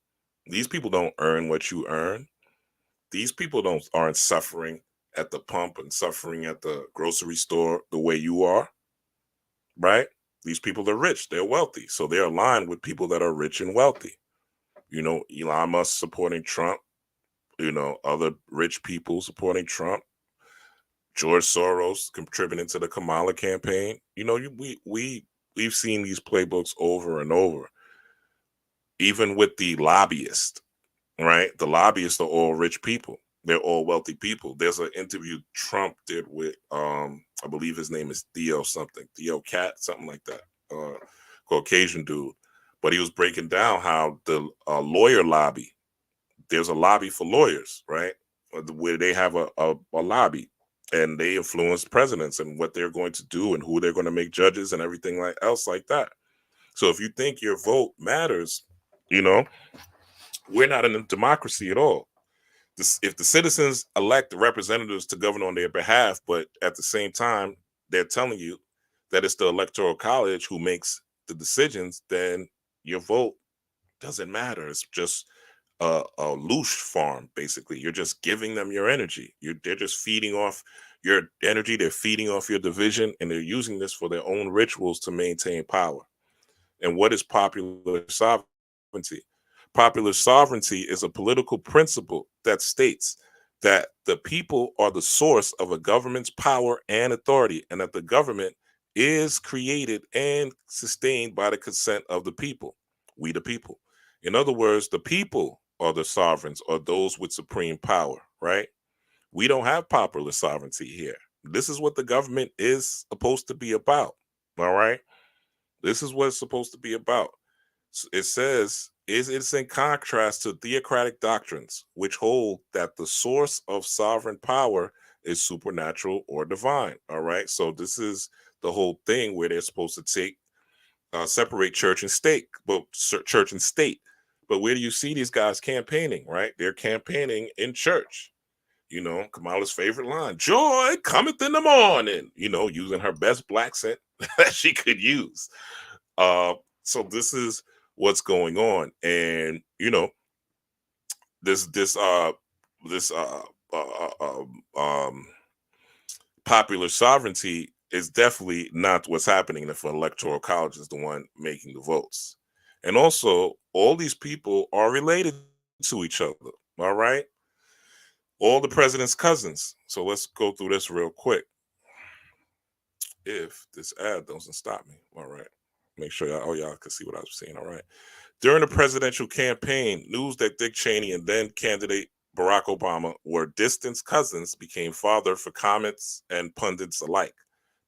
These people don't earn what you earn. These people aren't suffering at the pump and suffering at the grocery store the way you are, right? These people are rich, they're wealthy, so they're aligned with people that are rich and wealthy. Elon Musk supporting Trump, other rich people supporting Trump, George Soros contributing to the Kamala campaign. We've seen these playbooks over and over, even with the lobbyists, right? The lobbyists are all rich people. They're all wealthy people. There's an interview Trump did with, I believe his name is Theo Cat, something like that, Caucasian dude. But he was breaking down how the lawyer lobby, there's a lobby for lawyers, right? Where they have a lobby, and they influence presidents and what they're going to do and who they're going to make judges and everything else like that. So if you think your vote matters, we're not in a democracy at all. If the citizens elect the representatives to govern on their behalf, but at the same time, they're telling you that it's the electoral college who makes the decisions, then your vote doesn't matter. It's just a loosh farm, basically. You're just giving them your energy. They're just feeding off your energy. They're feeding off your division, and they're using this for their own rituals to maintain power. And what is popular sovereignty? Popular sovereignty is a political principle that states that the people are the source of a government's power and authority, and that the government is created and sustained by the consent of the people, we the people. In other words, the people are the sovereigns, or those with supreme power, right? We don't have popular sovereignty here. This is what the government is supposed to be about, all right? This is what it's supposed to be about. It says it's in contrast to theocratic doctrines, which hold that the source of sovereign power is supernatural or divine. All right. So this is the whole thing where they're supposed to separate church and state, church and state. But where do you see these guys campaigning? Right? They're campaigning in church. Kamala's favorite line, "Joy cometh in the morning," using her best black accent that she could use. So this is what's going on, and this popular sovereignty is definitely not what's happening if an electoral college is the one making the votes. And also, all these people are related to each other. All right, all the president's cousins. So let's go through this real quick. If this ad doesn't stop me, all right. Make sure y'all can see what I was saying. All right. During the presidential campaign, news that Dick Cheney and then candidate Barack Obama were distant cousins became fodder for comments and pundits alike.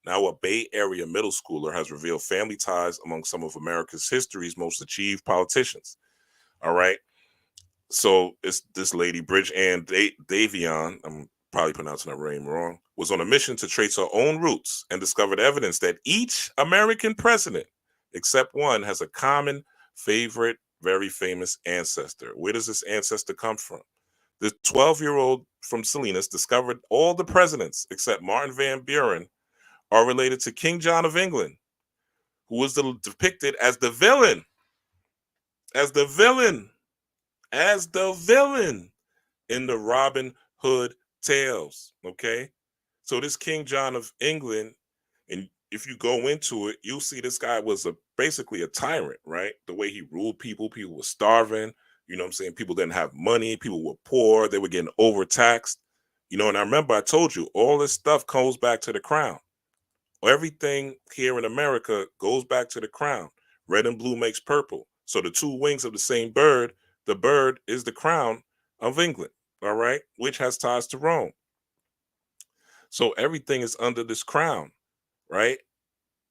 Now, a Bay Area middle schooler has revealed family ties among some of America's history's most achieved politicians. All right. So it's this lady, Bridge Ann Davion, I'm probably pronouncing her name wrong, was on a mission to trace her own roots and discovered evidence that each American president, except one, has a common favorite, very famous ancestor. Where does this ancestor come from? The 12-year-old from Salinas discovered all the presidents, except Martin Van Buren, are related to King John of England, who was depicted as the villain, as the villain in the Robin Hood tales. Okay, so this King John of England, and if you go into it, you'll see this guy was basically a tyrant, right? The way he ruled people, people were starving. You know what I'm saying? People didn't have money. People were poor. They were getting overtaxed. You know, and I remember I told you all this stuff goes back to the crown. Everything here in America goes back to the crown. Red and blue makes purple. So the two wings of the same bird, the bird is the crown of England, all right, which has ties to Rome. So everything is under this crown, right?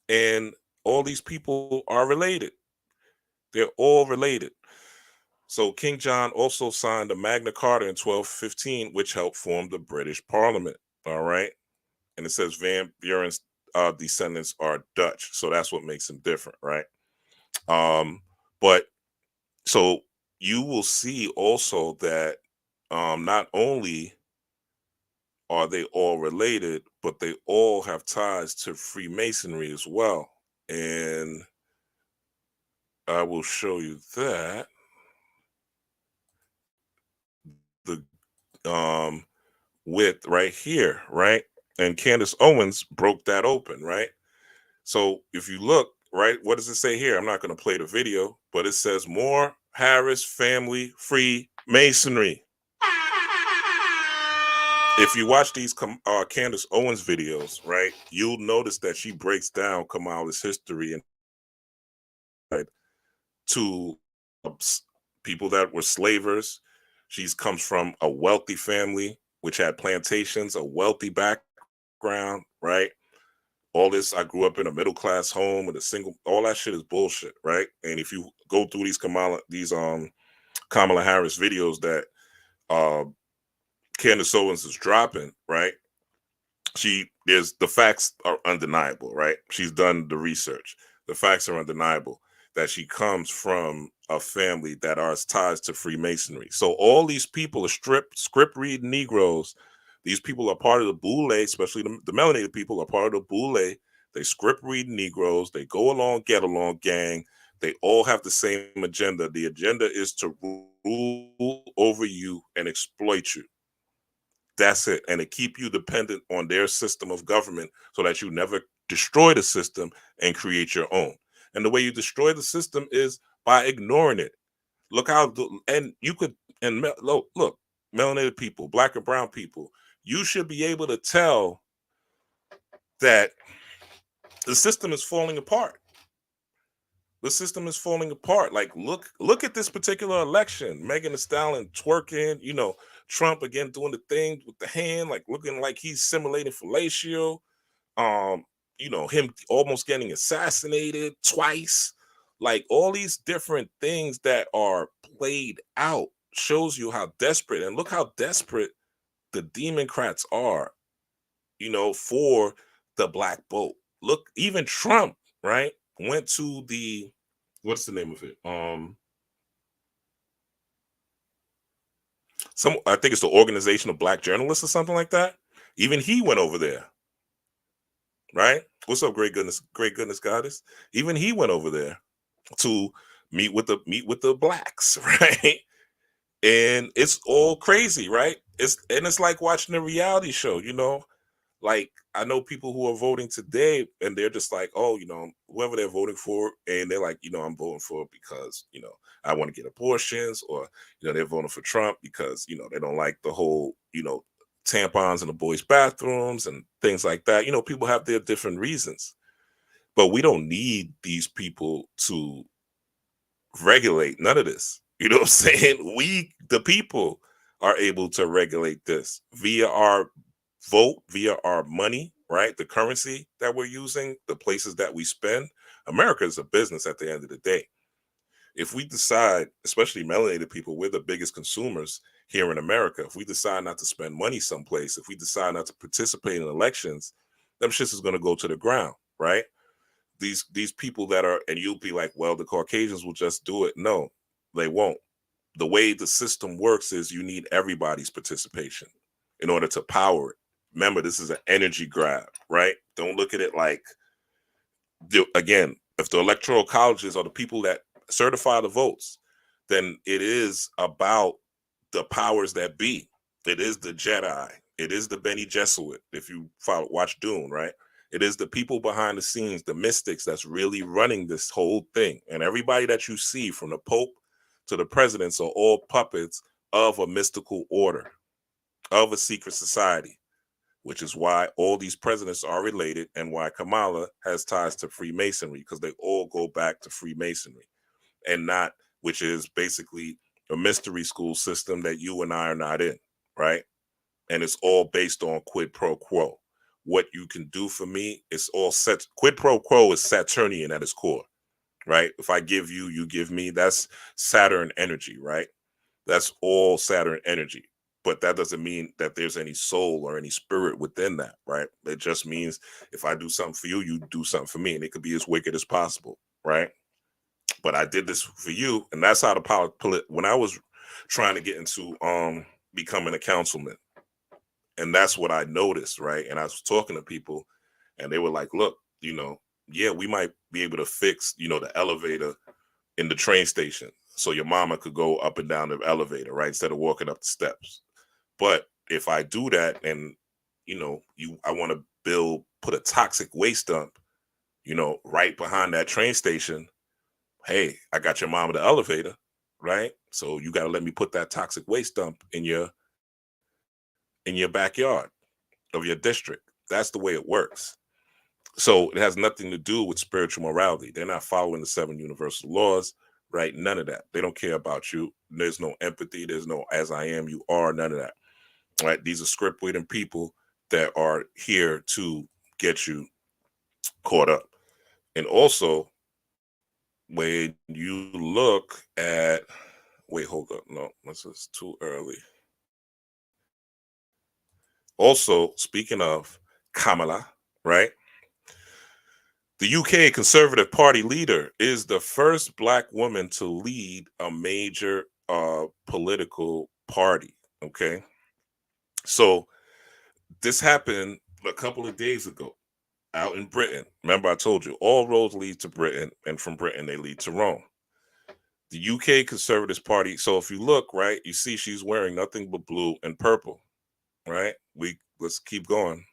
And all these people are related. They're all related. So King John also signed the Magna Carta in 1215, which helped form the British Parliament. All right. And it says Van Buren's descendants are Dutch. So that's what makes them different, right? But so you will see also that not only are they all related, but they all have ties to Freemasonry as well. And I will show you that the with right here, right? And Candace Owens broke that open, right? So if you look, right, what does it say here? I'm not going to play the video, but it says more Harris family Freemasonry. If you watch these Candace Owens videos, right, you'll notice that she breaks down Kamala's history and to people that were slavers. She comes from a wealthy family which had plantations, a wealthy background, right? All this, I grew up in a middle class home with a single. All that shit is bullshit, right? And if you go through these Kamala Harris videos that uh, Candace Owens is dropping, right? There's the facts are undeniable, right? She's done the research. The facts are undeniable that she comes from a family that are ties to Freemasonry. So all these people are script reading Negroes. These people are part of the Boule, especially the melanated people are part of the Boule. They script reading Negroes. They go along, get along gang. They all have the same agenda. The agenda is to rule over you and exploit you. That's it. And to keep you dependent on their system of government so that you never destroy the system and create your own. And the way you destroy the system is by ignoring it. Look how, and you could, and look, melanated people, black and brown people, you should be able to tell that the system is falling apart. The system is falling apart. Like, look at this particular election. Megan Thee Stallion twerking, you know, Trump again doing the thing with the hand, like looking like he's simulating fellatio. You know, him almost getting assassinated twice. Like all these different things that are played out shows you how desperate, and look how desperate the Democrats are, you know, for the black vote. Look, even Trump, right, went to the, what's the name of it? I think it's the Organization of Black Journalists or something like that. Even he went over there, right? What's up, great goodness goddess? Even he went over there to meet with the blacks, right? And it's all crazy, right? It's like watching a reality show, you know. Like, I know people who are voting today and they're just like, oh, you know, whoever they're voting for, and they're like, you know, I'm voting for it because, you know, I want to get abortions, or, you know, they're voting for Trump because, you know, they don't like the whole, you know, tampons in the boys' bathrooms and things like that. You know, people have their different reasons, but we don't need these people to regulate none of this. You know what I'm saying? We, the people, are able to regulate this via our vote, via our money, right? The currency that we're using, the places that we spend. America is a business at the end of the day. If we decide, especially melanated people, we're the biggest consumers here in America. If we decide not to spend money someplace, if we decide not to participate in elections, them shits is going to go to the ground, right? These people that are, and you'll be like, well, the Caucasians will just do it. No, they won't. The way the system works is you need everybody's participation in order to power it. Remember, this is an energy grab, right? Don't look at it like, again, if the electoral colleges are the people that certify the votes, then it is about the powers that be. It is the Jedi. It is the Bene Gesserit. If you watch Dune, right? It is the people behind the scenes, the mystics, that's really running this whole thing. And everybody that you see, from the Pope to the presidents, are all puppets of a mystical order, of a secret society, which is why all these presidents are related and why Kamala has ties to Freemasonry, because they all go back to Freemasonry, and not, which is basically a mystery school system that you and I are not in, right? And it's all based on quid pro quo. What you can do for me, it's all set. Quid pro quo is Saturnian at its core, right? If I give you, you give me. That's Saturn energy, right? That's all Saturn energy. But that doesn't mean that there's any soul or any spirit within that, right? It just means if I do something for you, you do something for me. And it could be as wicked as possible, right? But I did this for you. And that's how the power, when I was trying to get into becoming a councilman, and that's what I noticed, right? And I was talking to people and they were like, look, yeah, we might be able to fix, the elevator in the train station so your mama could go up and down the elevator, right? Instead of walking up the steps. But if I do that and, I want to put a toxic waste dump, right behind that train station, hey, I got your mama the elevator, right? So you got to let me put that toxic waste dump in your backyard of your district. That's the way it works. So it has nothing to do with spiritual morality. They're not following the 7 universal laws, right? None of that. They don't care about you. There's no empathy. There's no as I am, you are, none of that. Right? These are script reading people that are here to get you caught up. And also, when you look at, wait, hold up. No, this is too early. Also, speaking of Kamala, right? The UK Conservative Party leader is the first Black woman to lead a major political party. Okay. So this happened a couple of days ago out in Britain. Remember, I told you all roads lead to Britain, and from Britain, they lead to Rome. The UK Conservative Party. So if you look, right, you see she's wearing nothing but blue and purple, right? Let's keep going.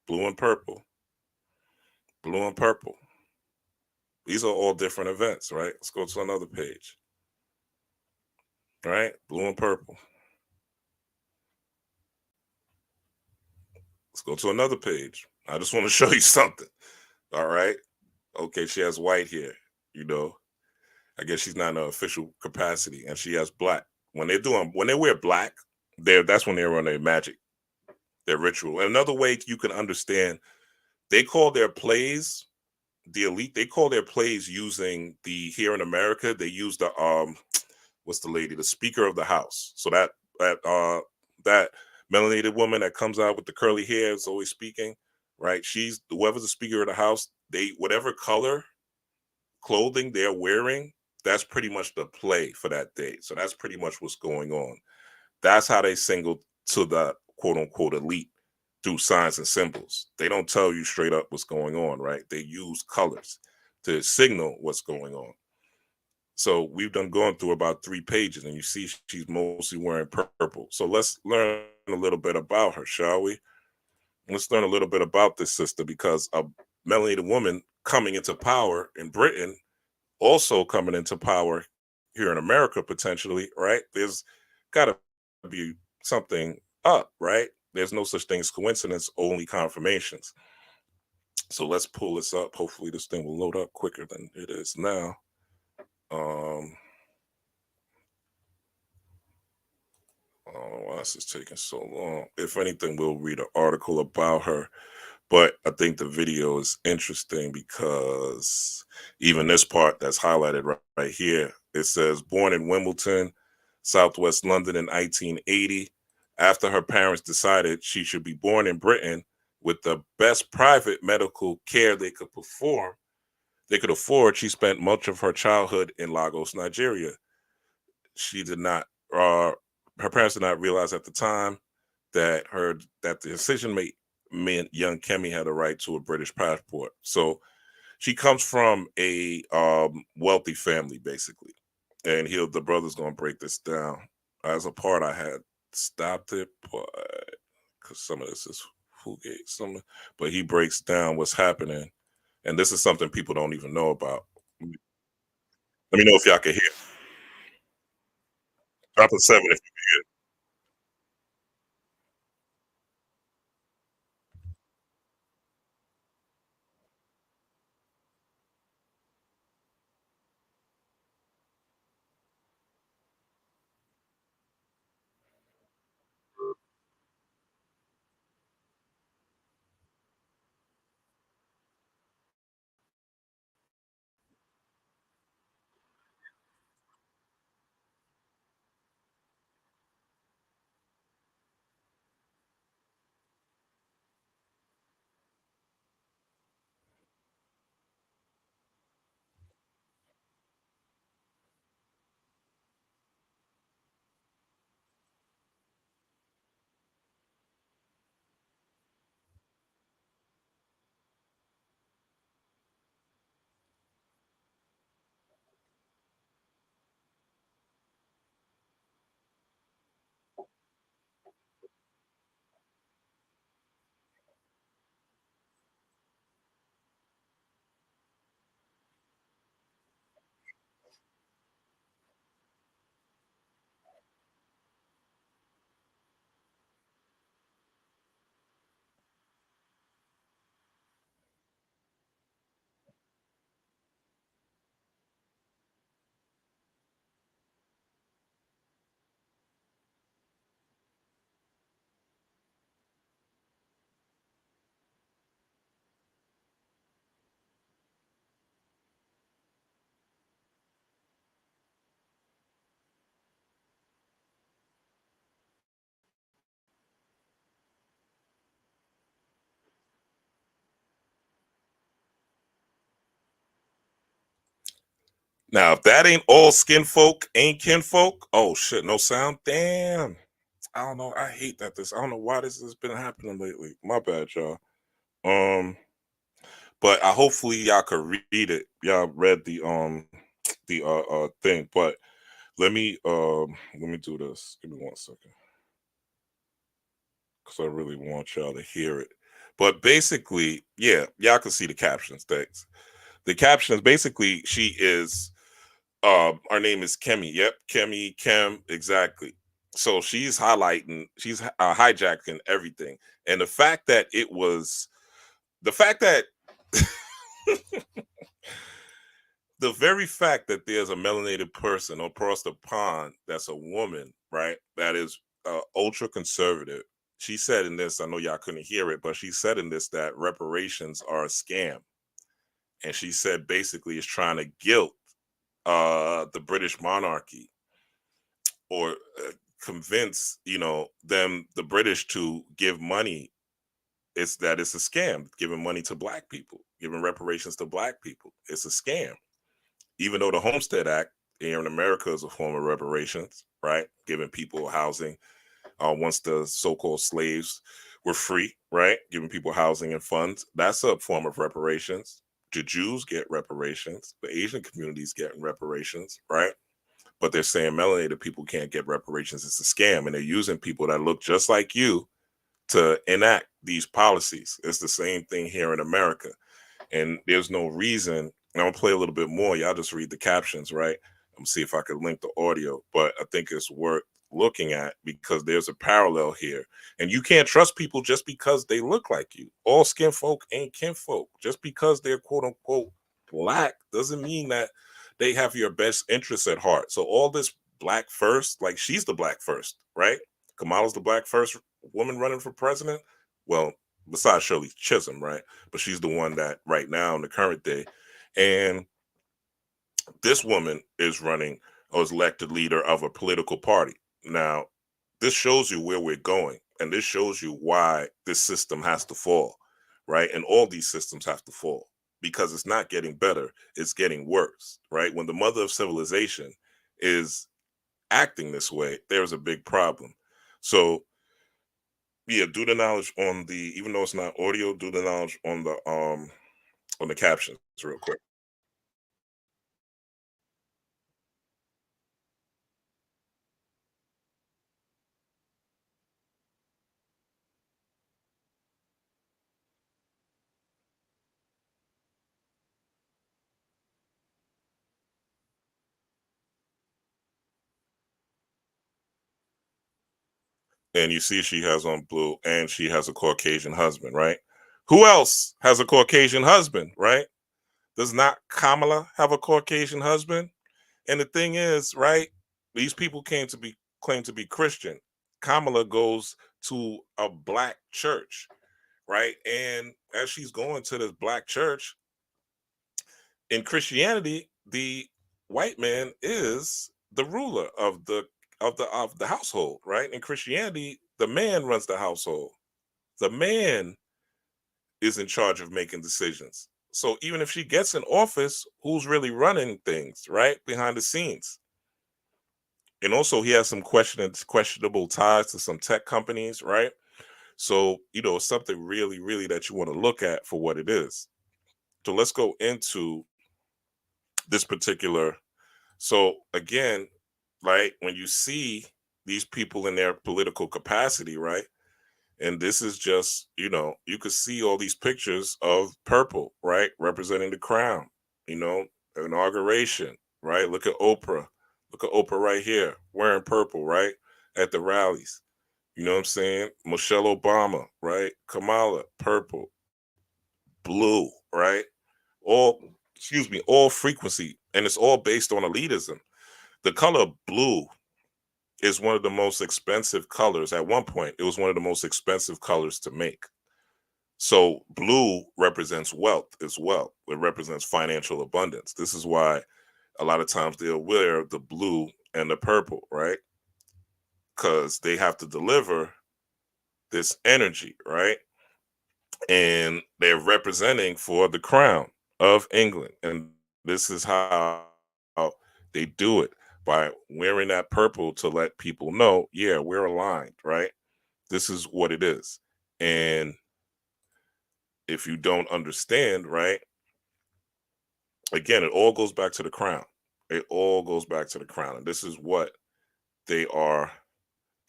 Blue and purple. Blue and purple. These are all different events, right? Let's go to another page. All right, blue and purple. Let's go to another page. I just want to show you something. All right. Okay, she has white hair, I guess she's not in an official capacity, and she has black. When they wear black, that's when they're on their magic, their ritual. And another way you can understand, they call their plays, the elite, they call their plays using here in America, they use the what's the lady, the Speaker of the House. So that melanated woman that comes out with the curly hair is always speaking, right? She's whoever's the Speaker of the House, whatever color clothing they're wearing, that's pretty much the play for that day. So that's pretty much what's going on. That's how they single to the quote unquote elite, through signs and symbols. They don't tell you straight up what's going on, right? They use colors to signal what's going on. So we've gone through about 3 pages, and you see she's mostly wearing purple. So let's learn a little bit about her, shall we? Let's learn a little bit about this sister, because a melanated woman coming into power in Britain, also coming into power here in America potentially, right? There's got to be something up, right? There's no such thing as coincidence, only confirmations. So let's pull this up. Hopefully this thing will load up quicker than it is now. I don't know why this is taking so long. If anything, we'll read an article about her. But I think the video is interesting because even this part that's highlighted right here, it says, born in Wimbledon, Southwest London in 1980, after her parents decided she should be born in Britain with the best private medical care they could afford, she spent much of her childhood in Lagos, Nigeria. She did not, her parents did not realize at the time that the decision meant young Kemi had a right to a British passport. So she comes from a wealthy family, basically. And the brother's gonna break this down. As a part, I had stopped it, but because some of this is who gave some, but he breaks down what's happening, and this is something people don't even know about. Let me know if y'all can hear. Drop a seven if now, if that ain't all skin folk, ain't kinfolk, oh shit, no sound. Damn. I don't know. I hate that I don't know why this has been happening lately. My bad, y'all. Um, but I hopefully y'all could read it. Y'all read the thing. But let me do this. Give me 1 second. Because I really want y'all to hear it. But basically, yeah, y'all can see the captions. Thanks. The captions basically, she is our name is Kemi. Yep, Kemi, Kem, exactly. So she's highlighting, she's hijacking everything. And the fact that the very fact that there's a melanated person across the pond that's a woman, right? That is ultra conservative. She said in this, I know y'all couldn't hear it, but she said in this that reparations are a scam. And she said basically it's trying to guilt the British monarchy or convince them, the British, to give money. It's a scam. Giving money to black people, giving reparations to black people, it's a scam. Even though the Homestead Act here in America is a form of reparations, right? Giving people housing once the so-called slaves were free, right? Giving people housing and funds, that's a form of reparations. The Jews get reparations, the Asian communities get reparations, right? But they're saying melanated people can't get reparations. It's a scam, and they're using people that look just like you to enact these policies. It's the same thing here in America, and there's no reason. And I'm gonna play a little bit more. Y'all just read the captions, right? I'm gonna see if I can link the audio, but I think it's worth looking at because there's a parallel here, and you can't trust people just because they look like you. All skin folk ain't kinfolk. Just because they're quote unquote black doesn't mean that they have your best interests at heart. So all this black first, like she's the black first, right? Kamala's the black first woman running for president. Well, besides Shirley Chisholm, right? But she's the one that right now in the current day. And this woman is running or is elected leader of a political party. Now, this shows you where we're going. And this shows you why this system has to fall, right? And all these systems have to fall because it's not getting better, it's getting worse, right? When the mother of civilization is acting this way, there's a big problem. So, yeah, do the knowledge on the, even though it's not audio, do the knowledge on the captions real quick. and you see she has on blue, and she has a Caucasian husband, right? Who else has a Caucasian husband, right? Does not Kamala have a Caucasian husband? And the thing is, right, these people came to be claim to be Christian. Kamala goes to a black church, right? And as she's going to this black church, in Christianity, the white man is the ruler of the household, right? In Christianity, the man runs the household. The man is in charge of making decisions. So even if she gets in office, who's really running things, right? Behind the scenes. And also he has some questionable ties to some tech companies, right? So, it's something really, really that you want to look at for what it is. So let's go into this particular. So again, right, when you see these people in their political capacity, right? And this is just, you could see all these pictures of purple, right? Representing the crown, you know, inauguration, right? Look at Oprah. Look at Oprah right here, wearing purple, right? At the rallies. You know what I'm saying? Michelle Obama, right? Kamala, purple, blue, right? All, excuse me, all frequency. And it's all based on elitism. The color blue is one of the most expensive colors. At one point, it was one of the most expensive colors to make. So blue represents wealth as well. It represents financial abundance. This is why a lot of times they'll wear the blue and the purple, right? Because they have to deliver this energy, right? And they're representing for the crown of England. And this is how they do it, by wearing that purple to let people know, yeah, we're aligned, right? This is what it is. And if you don't understand, right, again, it all goes back to the crown. It all goes back to the crown. And this is what they are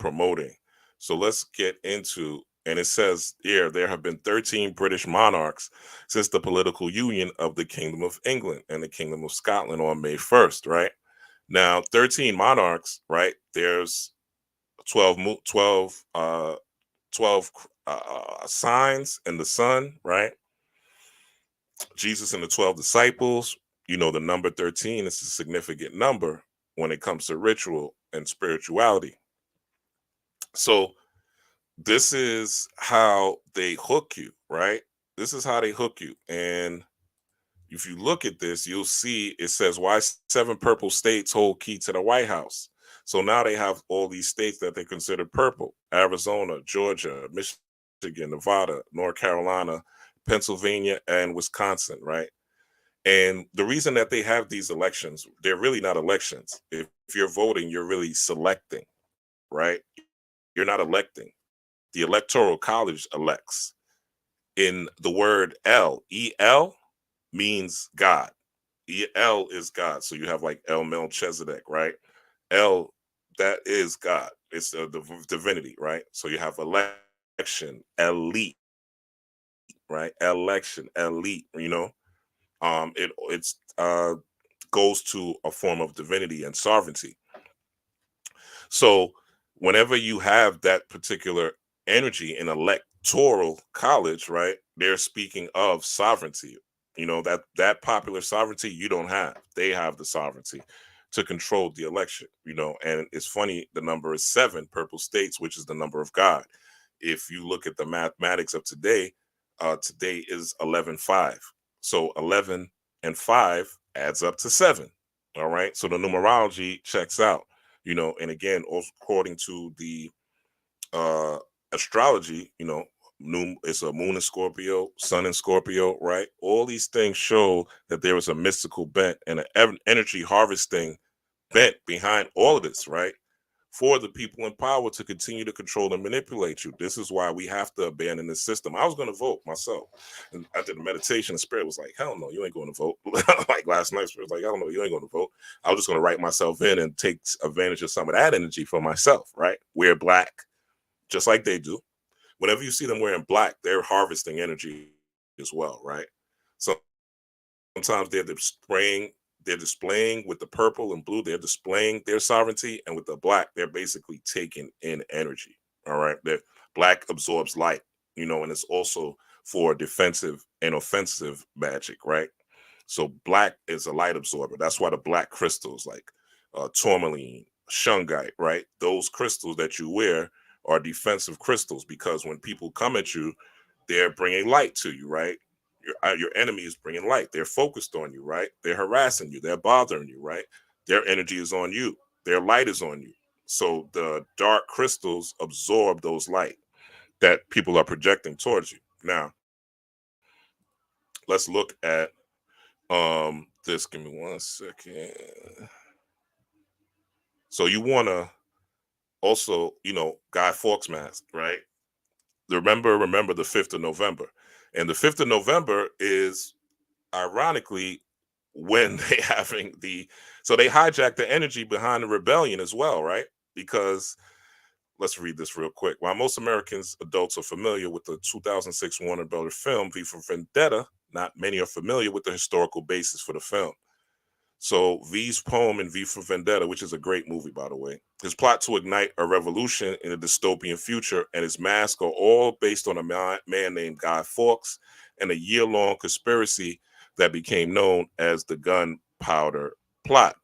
promoting. So let's get into, and it says here, there have been 13 British monarchs since the political union of the Kingdom of England and the Kingdom of Scotland on May 1st, right? Now, 13 monarchs, right? There's 12, 12 signs in the sun, right? Jesus and the 12 disciples, the number 13 is a significant number when it comes to ritual and spirituality. So this is how they hook you, right? This is how they hook you. And if you look at this, you'll see it says why 7 purple states hold key to the White House. So now they have all these states that they consider purple: Arizona, Georgia, Michigan, Nevada, North Carolina, Pennsylvania, and Wisconsin, right? And the reason that they have these elections, they're really not elections. If you're voting, you're really selecting, right? You're not electing. The Electoral College elects. In the word L, E-L means God. E-L is God. So you have like El Melchizedek, right? L, that is God. It's the divinity, right? So you have election, elite, right? Election, elite, it's goes to a form of divinity and sovereignty. So whenever you have that particular energy in electoral college, right, they're speaking of sovereignty. That popular sovereignty you don't have. They have the sovereignty to control the election, and it's funny, the number is 7 purple states, which is the number of God. If you look at the mathematics of today, today is 11/5. So 11 and 5 adds up to 7. All right. So the numerology checks out, and again, also according to the uh astrology, it's a moon in Scorpio, sun in Scorpio, right? All these things show that there is a mystical bent and an energy harvesting bent behind all of this, right? For the people in power to continue to control and manipulate you. This is why we have to abandon the system. I was going to vote myself. And after the meditation, the spirit was like, hell no, you ain't going to vote. Like last night, spirit was like, hell no, you ain't going to vote. I was just going to write myself in and take advantage of some of that energy for myself, right? Wear black, just like they do. Whenever you see them wearing black, they're harvesting energy as well, right? So sometimes they're displaying with the purple and blue, they're displaying their sovereignty, and with the black, they're basically taking in energy, All right, that black absorbs light, and it's also for defensive and offensive magic, right? So black is a light absorber. That's why the black crystals like tourmaline, shungite, right? Those crystals that you wear are defensive crystals because when people come at you, they're bringing light to you, right? Your enemy is bringing light. They're focused on you, right? They're harassing you. They're bothering you, right? Their energy is on you. Their light is on you. So the dark crystals absorb those light that people are projecting towards you. Now, let's look at this. Give me 1 second. So you want to also, Guy Fawkes mask, right? Remember the 5th of November. And the 5th of November is ironically when they having so they hijack the energy behind the rebellion as well, right? Because let's read this real quick. While most Americans adults are familiar with the 2006 Warner Brothers film V for Vendetta, not many are familiar with the historical basis for the film. So V's poem in V for Vendetta, which is a great movie, by the way, his plot to ignite a revolution in a dystopian future and his mask are all based on a man named Guy Fawkes and a year-long conspiracy that became known as the Gunpowder Plot.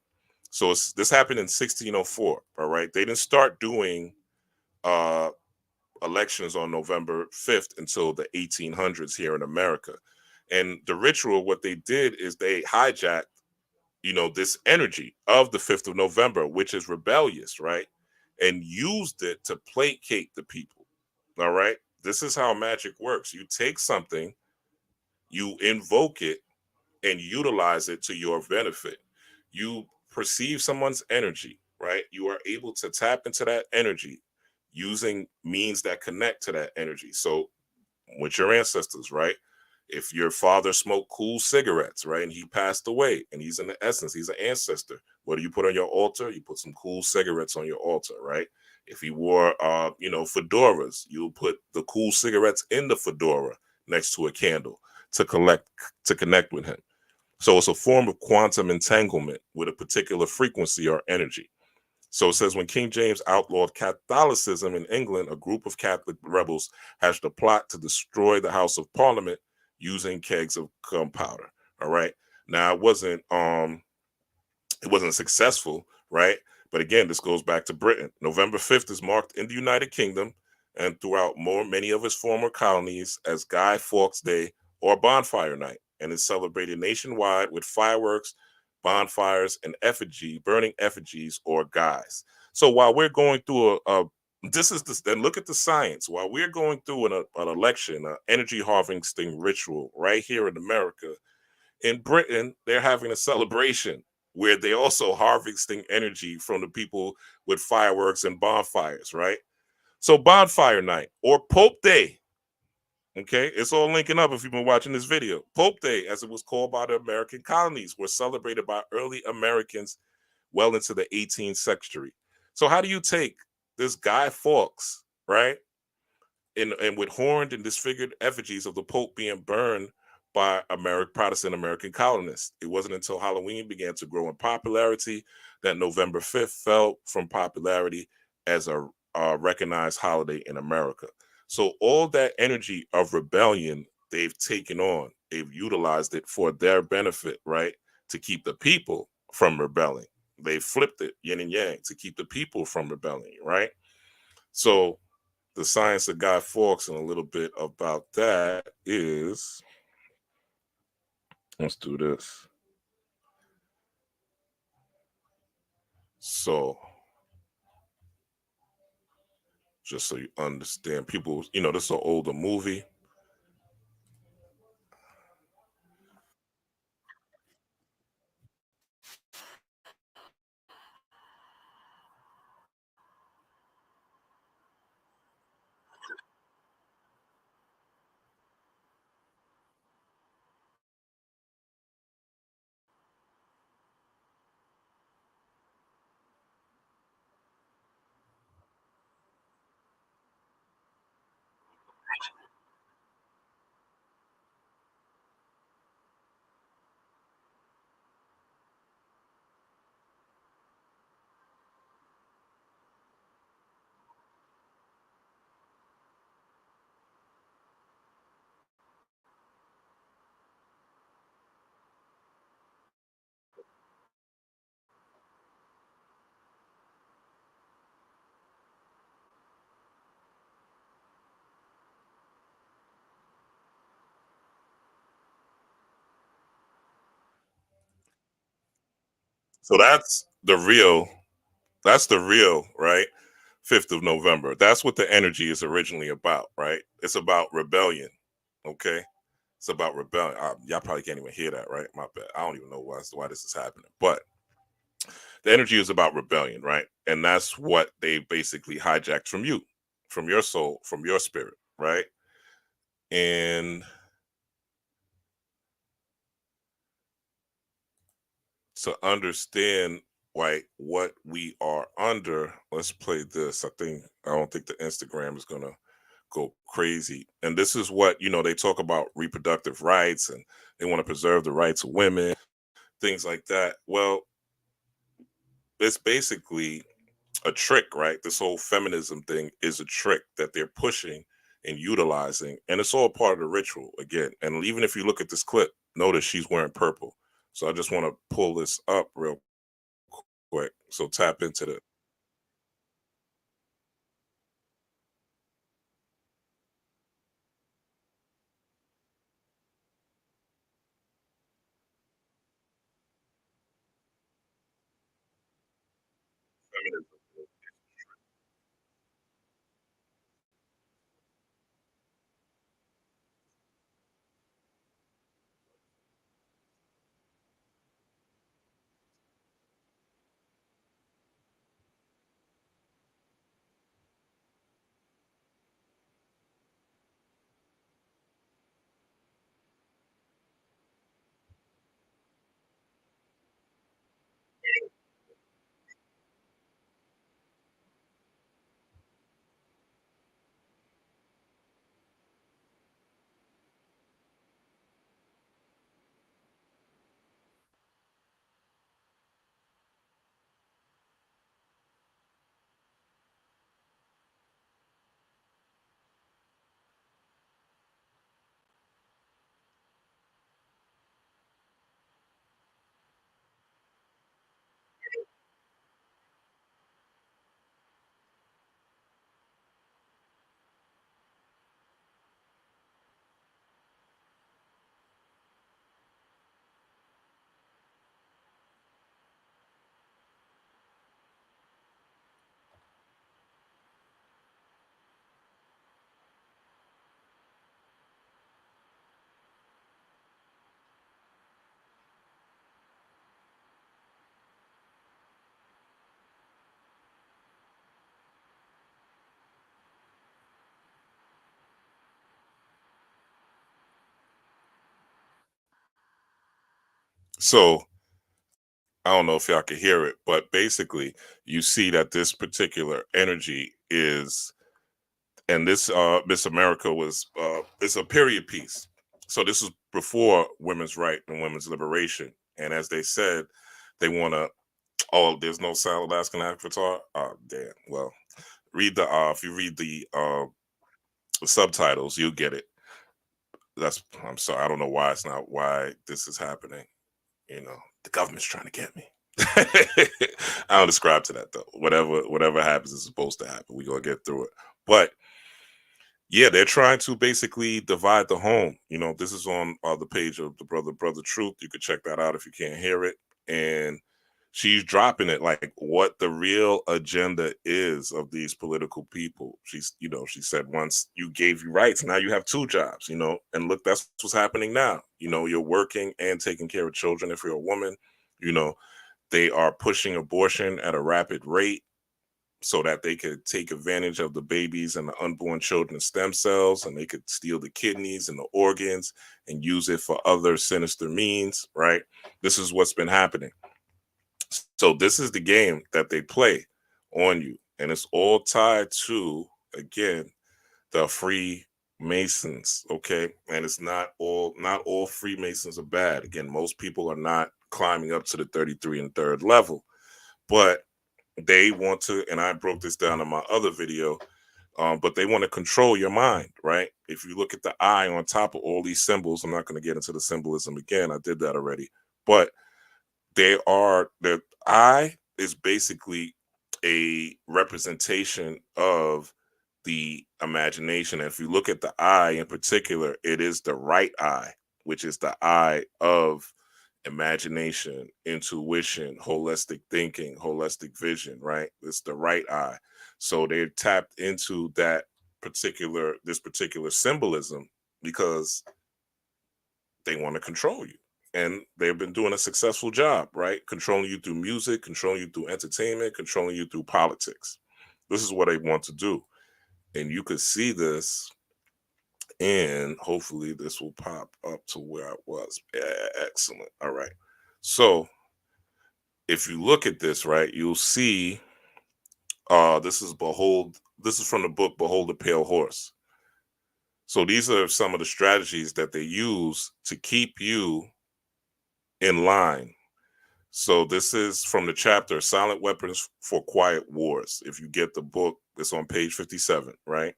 So this happened in 1604, all right? They didn't start doing uh, elections on November 5th until the 1800s here in America. And the ritual, what they did is they hijacked this energy of the 5th of November, which is rebellious, right? And used it to placate the people. All right. This is how magic works. You take something, you invoke it, and utilize it to your benefit. You perceive someone's energy, right? You are able to tap into that energy using means that connect to that energy. So, with your ancestors, right? If your father smoked cool cigarettes, right, and he passed away, and he's in the essence, he's an ancestor. What do you put on your altar? You put some cool cigarettes on your altar, right? If he wore, fedoras, you'll put the cool cigarettes in the fedora next to a candle to collect to connect with him. So it's a form of quantum entanglement with a particular frequency or energy. So it says when King James outlawed Catholicism in England, a group of Catholic rebels hatched a plot to destroy the House of Parliament using kegs of gunpowder. All right. Now it wasn't successful, right? But again, this goes back to Britain. November 5th is marked in the United Kingdom and throughout many of its former colonies as Guy Fawkes Day or Bonfire Night, and is celebrated nationwide with fireworks, bonfires, and burning effigies or guys. So while we're going through this is this, then look at the science. While we're going through an election, an energy harvesting ritual right here in America, in Britain, they're having a celebration where they also harvesting energy from the people with fireworks and bonfires, right? So bonfire night or Pope Day, okay, it's all linking up if you've been watching this video. Pope Day, as it was called by the American colonies, were celebrated by early Americans well into the 18th century. So how do you take this Guy Fawkes, right? And with horned and disfigured effigies of the Pope being burned by Protestant American colonists. It wasn't until Halloween began to grow in popularity that November 5th fell from popularity as a recognized holiday in America. So all that energy of rebellion they've taken on, they've utilized it for their benefit, right? To keep the people from rebelling. They flipped it yin and yang to keep the people from rebelling, right? So the science of Guy Fawkes and a little bit about that is, let's do this. So just so you understand, people, this is an older movie. So that's the real, right? 5th of November. That's what the energy is originally about, right? It's about rebellion. Okay. It's about rebellion. Y'all probably can't even hear that, right? My bad. I don't even know why this is happening. But the energy is about rebellion, right? And that's what they basically hijacked from you, from your soul, from your spirit, right? And to understand like what we are under, let's play this. I don't think the Instagram is gonna go crazy. And this is what, they talk about reproductive rights and they want to preserve the rights of women, things like that. Well, it's basically a trick, right? This whole feminism thing is a trick that they're pushing and utilizing, and it's all part of the ritual again. And even if you look at this clip, notice she's wearing purple. So I just want to pull this up real quick. So tap into the feminism. So I don't know if y'all can hear it, but basically you see that this particular energy is, and this Miss America was it's a period piece. So this is before women's right and women's liberation. And as they said, they want to, oh, there's no sound Alaskan Avatar. Oh, damn. Well, read the if you read the subtitles, you'll get it. That's, I'm sorry, I don't know why it's not, why this is happening. The government's trying to get me. I don't describe to that though. Whatever happens is supposed to happen. We're gonna get through it. But yeah, they're trying to basically divide the home. This is on the page of the brother Truth. You could check that out if you can't hear it. And she's dropping it like what the real agenda is of these political people. She said once you gave you rights, now you have two jobs. And look, that's what's happening now. You're working and taking care of children if you're a woman. You know, they are pushing abortion at a rapid rate so that they could take advantage of the babies and the unborn children's stem cells, and they could steal the kidneys and the organs and use it for other sinister means, right? This is what's been happening. So this is the game that they play on you, and it's all tied to, again, the Freemasons, okay? And it's not all Freemasons are bad. Again, most people are not climbing up to the 33 and third level, but they want to, and I broke this down in my other video, but they want to control your mind, right? If you look at the eye on top of all these symbols, I'm not going to get into the symbolism again. I did that already. But the eye is basically a representation of the imagination. And if you look at the eye in particular, it is the right eye, which is the eye of imagination, intuition, holistic thinking, holistic vision, right? It's the right eye. So they're tapped into this particular symbolism because they want to control you. And they've been doing a successful job, right? Controlling you through music, controlling you through entertainment, controlling you through politics. This is what they want to do. And you could see this, and hopefully this will pop up to where I was. Excellent. All right. So if you look at this, right, you'll see this is from the book Behold the Pale Horse. So these are some of the strategies that they use to keep you in line. So this is from the chapter Silent Weapons for Quiet Wars. If you get the book, it's on page 57, right?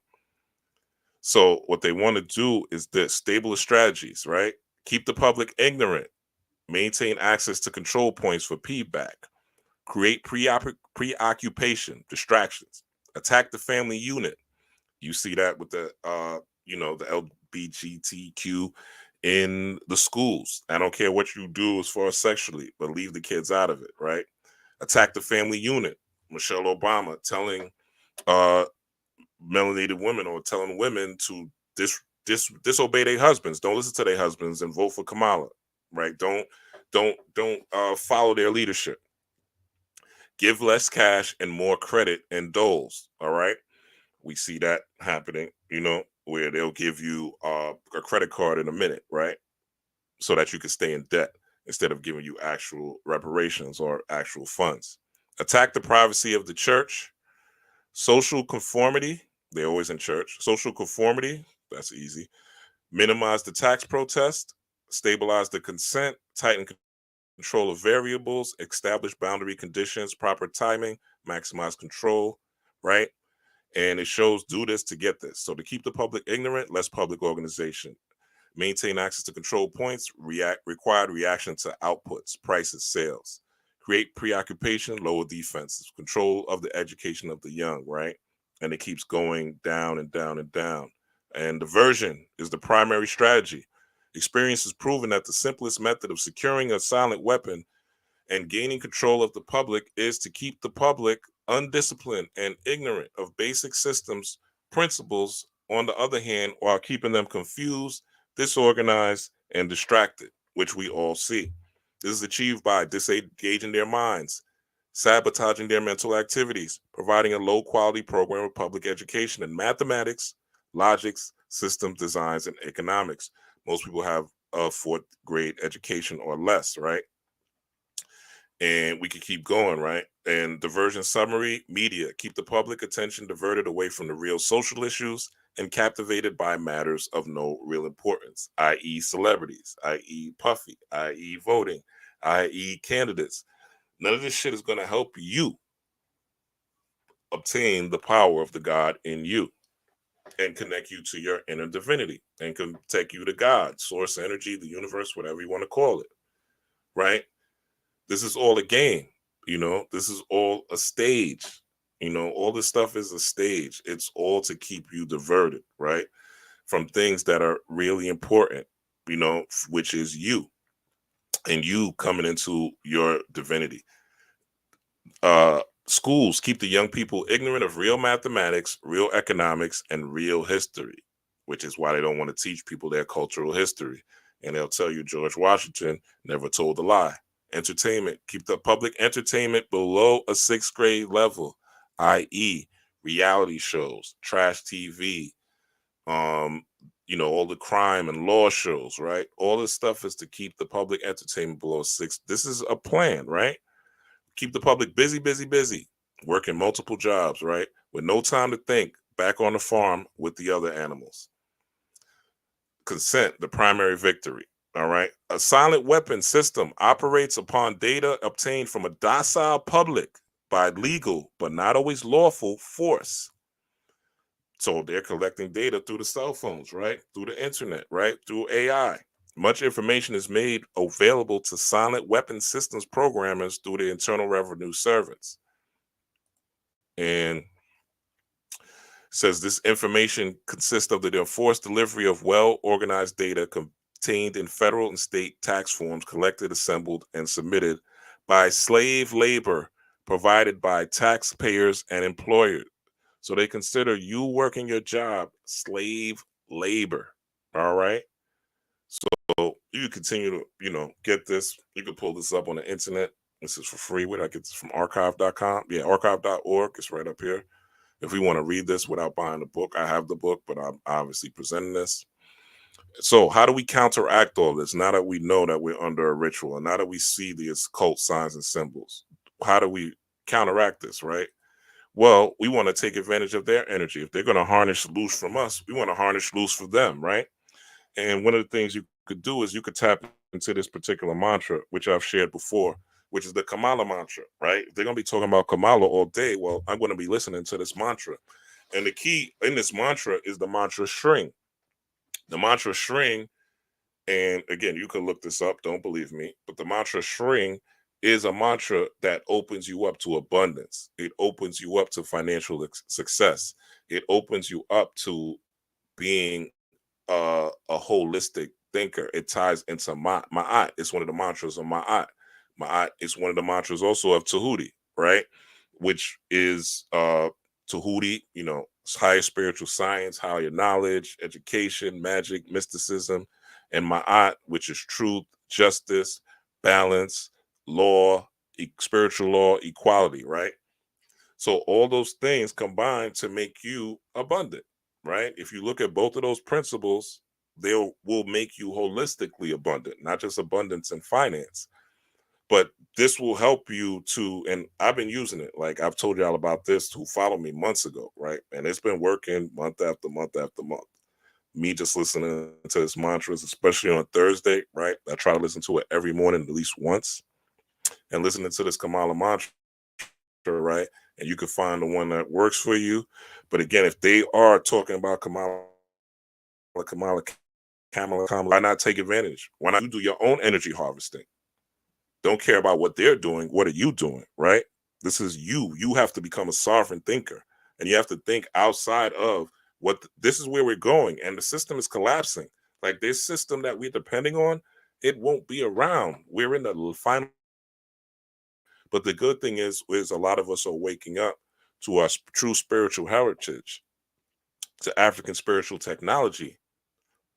So what they want to do is this: stable strategies, right? Keep the public ignorant, maintain access to control points for feedback, create preoccupation, distractions, attack the family unit. You see that with the the LGBTQ in the schools. I don't care what you do as far as sexually, but leave the kids out of it, right? Attack the family unit. Michelle Obama telling uh melanated women, or telling women to disobey their husbands, don't listen to their husbands and vote for Kamala, right? Don't follow their leadership. Give less cash and more credit and doles, all right? We see that happening, where they'll give you a credit card in a minute, right? So that you can stay in debt instead of giving you actual reparations or actual funds. Attack the privacy of the church. Social conformity, they're always in church. Social conformity, that's easy. Minimize the tax protest. Stabilize the consent. Tighten control of variables. Establish boundary conditions. Proper timing. Maximize control, right? And it shows do this to get this. So to keep the public ignorant, less public organization. Maintain access to control points, required reaction to outputs, prices, sales. Create preoccupation, lower defenses, control of the education of the young, right? And it keeps going down and down and down. And diversion is the primary strategy. Experience has proven that the simplest method of securing a silent weapon and gaining control of the public is to keep the public undisciplined and ignorant of basic systems, principles, on the other hand, while keeping them confused, disorganized, and distracted, which we all see. This is achieved by disengaging their minds, sabotaging their mental activities, providing a low quality program of public education in mathematics, logics, system designs, and economics. Most people have a fourth grade education or less, right? And we could keep going, right? And diversion summary: media keep the public attention diverted away from the real social issues and captivated by matters of no real importance, i.e., celebrities, i.e., Puffy, i.e., voting, i.e., candidates. None of this shit is going to help you obtain the power of the God in you and connect you to your inner divinity and can take you to God, source energy, the universe, whatever you want to call it, right? This is all a game, this is all a stage, all this stuff is a stage. It's all to keep you diverted, right? From things that are really important, which is you and you coming into your divinity. Schools keep the young people ignorant of real mathematics, real economics, and real history, which is why they don't want to teach people their cultural history. And they'll tell you George Washington never told a lie. Entertainment, keep the public entertainment below a sixth grade level, i.e., reality shows, trash TV, all the crime and law shows, right? All this stuff is to keep the public entertainment below six. This is a plan, right? Keep the public busy, busy, busy, working multiple jobs, right? With no time to think, back on the farm with the other animals. Consent, the primary victory. All right. A silent weapon system operates upon data obtained from a docile public by legal, but not always lawful, force. So they're collecting data through the cell phones, right? Through the internet, right? Through AI. Much information is made available to silent weapon systems programmers through the Internal Revenue Service. And says this information consists of the enforced delivery of well-organized data contained in federal and state tax forms collected, assembled, and submitted by slave labor provided by taxpayers and employers. So they consider you working your job slave labor. All right. So you continue to, get this. You can pull this up on the internet. This is for free. Where did I get this from? Archive.com. Yeah, archive.org. It's right up here. If we want to read this without buying the book, I have the book, but I'm obviously presenting this. So how do we counteract all this now that we know that we're under a ritual and now that we see the occult signs and symbols? How do we counteract this, right? Well, we want to take advantage of their energy. If they're going to harness loose from us, we want to harness loose for them, right? And one of the things you could do is you could tap into this particular mantra, which I've shared before, which is the Kamala mantra, right? If they're going to be talking about Kamala all day, well, I'm going to be listening to this mantra. And the key in this mantra is the mantra string. The mantra string, and again, you can look this up, don't believe me, but the mantra string is a mantra that opens you up to abundance. It opens you up to financial success. It opens you up to being a holistic thinker. It ties into Ma'at. It's one of the mantras of Ma'at. Ma'at is one of the mantras also of Tahuti, right? Which is Tahuti, it's higher spiritual science, higher knowledge, education, magic, mysticism, and Ma'at, which is truth, justice, balance, law, spiritual law, equality, right? So all those things combine to make you abundant, right? If you look at both of those principles, they will make you holistically abundant, not just abundance in finance. But this will help you to, and I've been using it. Like I've told y'all about this who followed me months ago, right? And it's been working month after month after month. Me just listening to this mantras, especially on Thursday, right? I try to listen to it every morning at least once. And listening to this Kamala mantra, right? And you can find the one that works for you. But again, if they are talking about Kamala, why not take advantage? Why not you do your own energy harvesting? Don't care about what they're doing. What are you doing, right? This is you. You have to become a sovereign thinker. And you have to think outside of this is where we're going. And the system is collapsing. Like this system that we're depending on, it won't be around. We're in the final. But the good thing is a lot of us are waking up to our true spiritual heritage, to African spiritual technology.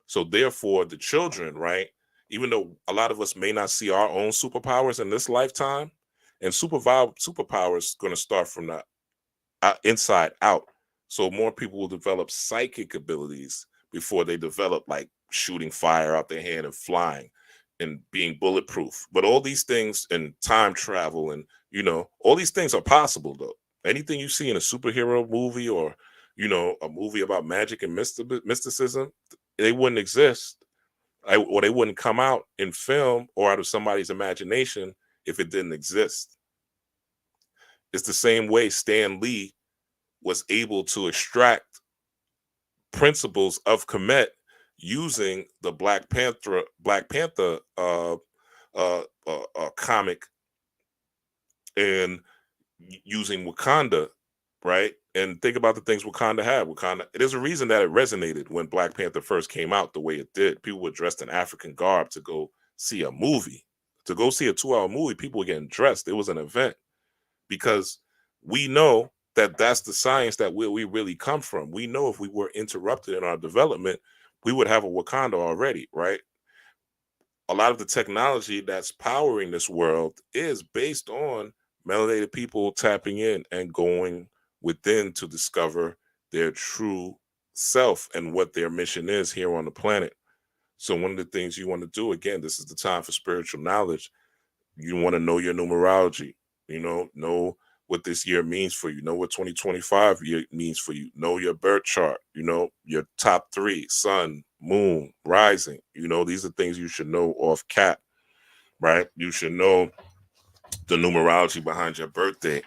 So therefore, the children, right? Even though a lot of us may not see our own superpowers in this lifetime, and superpowers going to start from the inside out. So more people will develop psychic abilities before they develop like shooting fire out their hand and flying and being bulletproof. But all these things and time travel and, all these things are possible though. Anything you see in a superhero movie or, a movie about magic and mysticism, they wouldn't exist. Or they wouldn't come out in film or out of somebody's imagination if it didn't exist. It's the same way Stan Lee was able to extract principles of Kemet using the Black Panther comic and using Wakanda, right? And think about the things Wakanda had. There's a reason that it resonated when Black Panther first came out the way it did. People were dressed in African garb to go see a movie. To go see a 2-hour movie, people were getting dressed. It was an event because we know that that's the science that we really come from. We know if we were interrupted in our development, we would have a Wakanda already, right? A lot of the technology that's powering this world is based on melanated people tapping in and going within to discover their true self and what their mission is here on the planet. So one of the things you want to do, again, this is the time for spiritual knowledge. You want to know your numerology, know what this year means for you, know what 2025 year means for you, know your birth chart, your top 3, sun, moon, rising, these are things you should know off cap, right? You should know the numerology behind your birthday.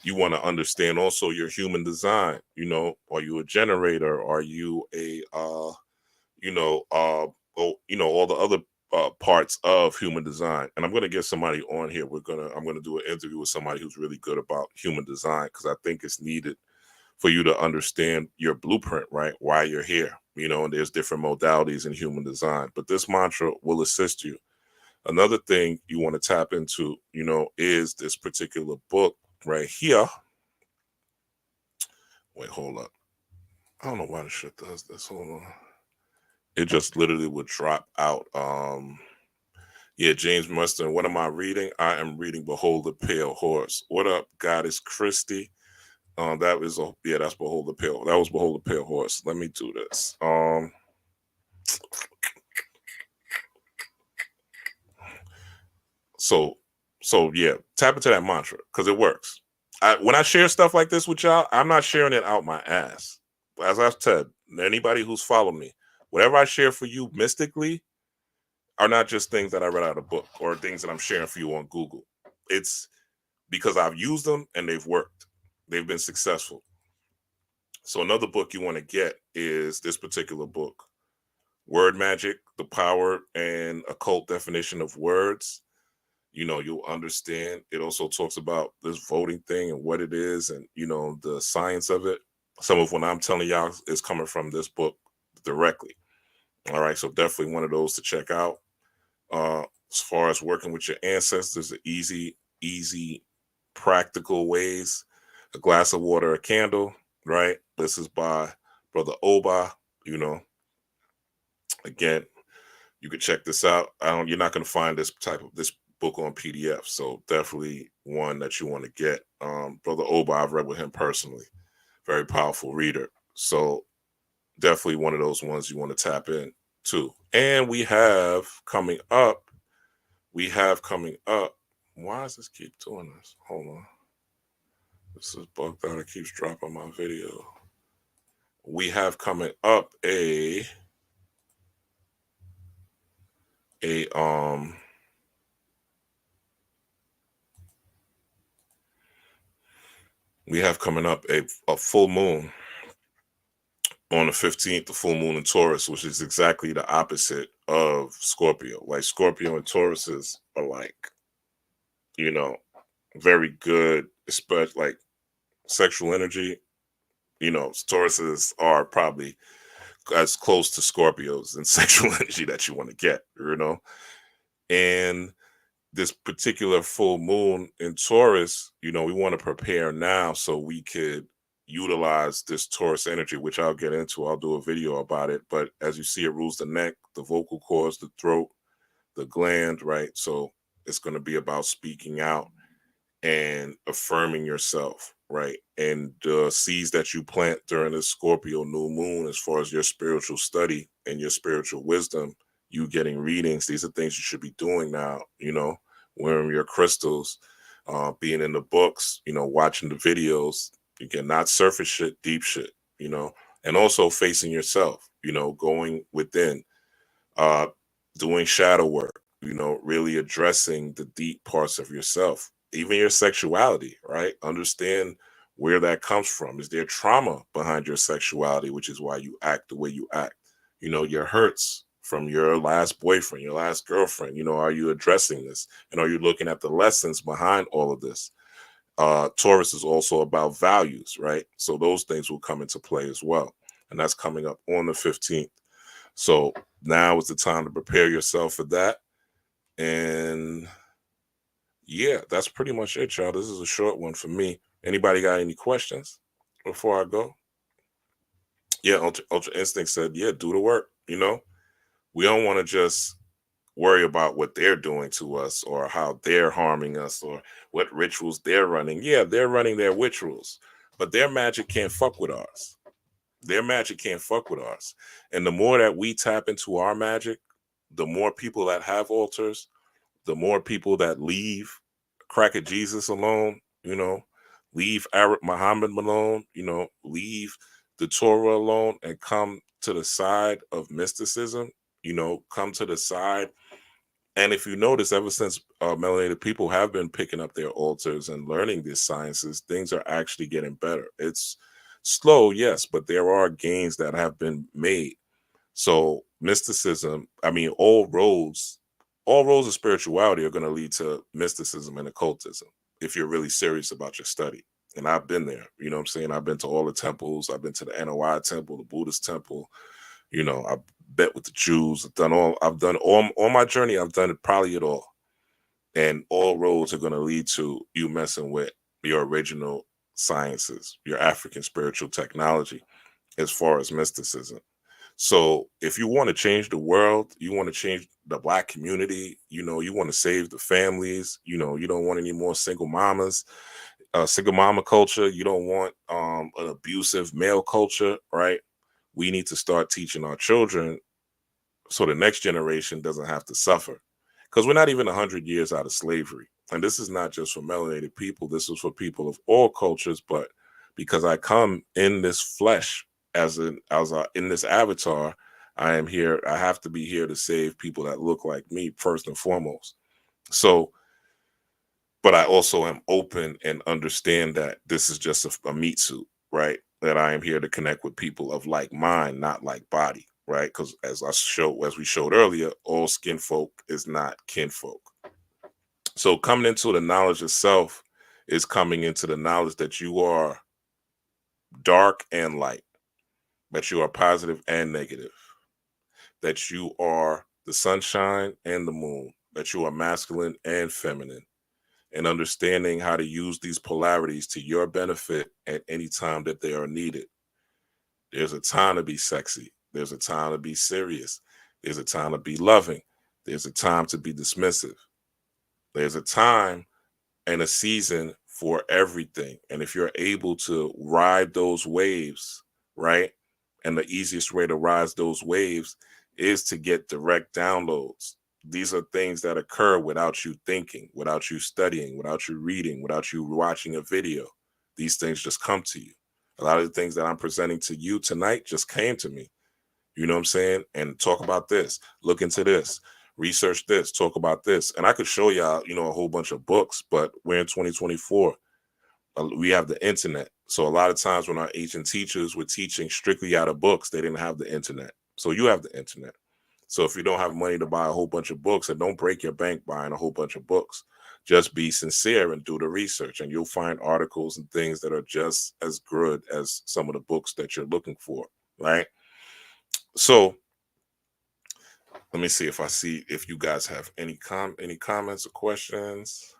You want to understand also your human design, are you a generator? Are you a, all the other parts of human design. And I'm going to get somebody on here. I'm going to do an interview with somebody who's really good about human design because I think it's needed for you to understand your blueprint, right? Why you're here, and there's different modalities in human design, but this mantra will assist you. Another thing you want to tap into, is this particular book right here. Wait, hold up. I don't know why this shit does this. Hold on. It just literally would drop out. Yeah, James Mustard. What am I reading? I am reading Behold the Pale Horse. What up, Goddess Christy? That's Behold the Pale. That was Behold the Pale Horse. Let me do this. So yeah, tap into that mantra because it works. When I share stuff like this with y'all, I'm not sharing it out my ass. As I've said, anybody who's followed me, whatever I share for you mystically are not just things that I read out of a book or things that I'm sharing for you on Google. It's because I've used them and they've worked. They've been successful. So another book you want to get is this particular book, Word Magic, The Power and Occult Definition of Words. You'll understand. It also talks about this voting thing and what it is and, the science of it. Some of what I'm telling y'all is coming from this book directly. All right. So definitely one of those to check out. As far as working with your ancestors, the easy, practical ways, a glass of water, a candle, right? This is by Brother Oba, again, you can check this out. You're not going to find this book on PDF. So definitely one that you want to get. Brother Oba, I've read with him personally. Very powerful reader. So definitely one of those ones you want to tap in to. And we have coming up. Why does this keep doing this? Hold on. This is bugged out. It keeps dropping my video. We have coming up a full moon on the 15th, the full moon in Taurus, which is exactly the opposite of Scorpio. Like Scorpio and Tauruses are like, very good, especially like sexual energy. Tauruses are probably as close to Scorpios in sexual energy that you want to get, and this particular full moon in Taurus, we want to prepare now so we could utilize this Taurus energy, which I'll get into. I'll do a video about it. But as you see, it rules the neck, the vocal cords, the throat, the gland, right? So it's going to be about speaking out and affirming yourself, right? And the seeds that you plant during the Scorpio new moon, as far as your spiritual study and your spiritual wisdom, you getting readings, these are things you should be doing now, wearing your crystals, being in the books, watching the videos, again, not surface shit, deep shit, and also facing yourself, going within, doing shadow work, really addressing the deep parts of yourself, even your sexuality, right? Understand where that comes from. Is there trauma behind your sexuality, which is why you act the way you act? Your hurts from your last boyfriend, your last girlfriend, are you addressing this? And are you looking at the lessons behind all of this? Taurus is also about values, right? So those things will come into play as well. And that's coming up on the 15th. So now is the time to prepare yourself for that. And yeah, that's pretty much it, y'all. This is a short one for me. Anybody got any questions before I go? Yeah, Ultra Instinct said, yeah, do the work. We don't want to just worry about what they're doing to us or how they're harming us or what rituals they're running. Yeah, they're running their rituals, but their magic can't fuck with ours. Their magic can't fuck with ours. And the more that we tap into our magic, the more people that have altars, the more people that leave Cracker Jesus alone, leave Arab Muhammad alone, leave the Torah alone and come to the side of mysticism, come to the side. And if you notice, ever since melanated people have been picking up their altars and learning these sciences, things are actually getting better. It's slow, yes, but there are gains that have been made. So mysticism, all roads of spirituality are going to lead to mysticism and occultism if you're really serious about your study. And I've been there. You know what I'm saying? I've been to all the temples. I've been to the NOI temple, the Buddhist temple. You know, I've bet with the Jews. I've done all my journey. I've done it probably it all. And all roads are going to lead to you messing with your original sciences, your African spiritual technology, as far as mysticism. So if you want to change the world, you want to change the Black community, you know, you want to save the families, you know, you don't want any more single mamas, single mama culture. You don't want an abusive male culture, right? We need to start teaching our children so the next generation doesn't have to suffer, because we're not even 100 years out of slavery. And this is not just for melanated people. This is for people of all cultures. But because I come in this flesh in this avatar, I am here. I have to be here to save people that look like me first and foremost. So, but I also am open and understand that this is just a meat suit, right? That I am here to connect with people of like mind, not like body, right? Because as we showed earlier, all skin folk is not kinfolk. So coming into the knowledge of self is coming into the knowledge that you are dark and light, that you are positive and negative, that you are the sunshine and the moon, that you are masculine and feminine, and understanding how to use these polarities to your benefit at any time that they are needed. There's a time to be sexy. There's a time to be serious. There's a time to be loving. There's a time to be dismissive. There's a time and a season for everything. And if you're able to ride those waves, right? And the easiest way to ride those waves is to get direct downloads. These are things that occur without you thinking, without you studying, without you reading, without you watching a video. These things just come to you. A lot of the things that I'm presenting to you tonight just came to me. You know what I'm saying? And talk about this, look into this, research this, talk about this. And I could show y'all, you know, a whole bunch of books, but we're in 2024. We have the internet. So a lot of times when our ancient teachers were teaching strictly out of books, they didn't have the internet. So you have the internet. So if you don't have money to buy a whole bunch of books, and don't break your bank buying a whole bunch of books, just be sincere and do the research, and you'll find articles and things that are just as good as some of the books that you're looking for, right? So let me see if you guys have any comments or questions.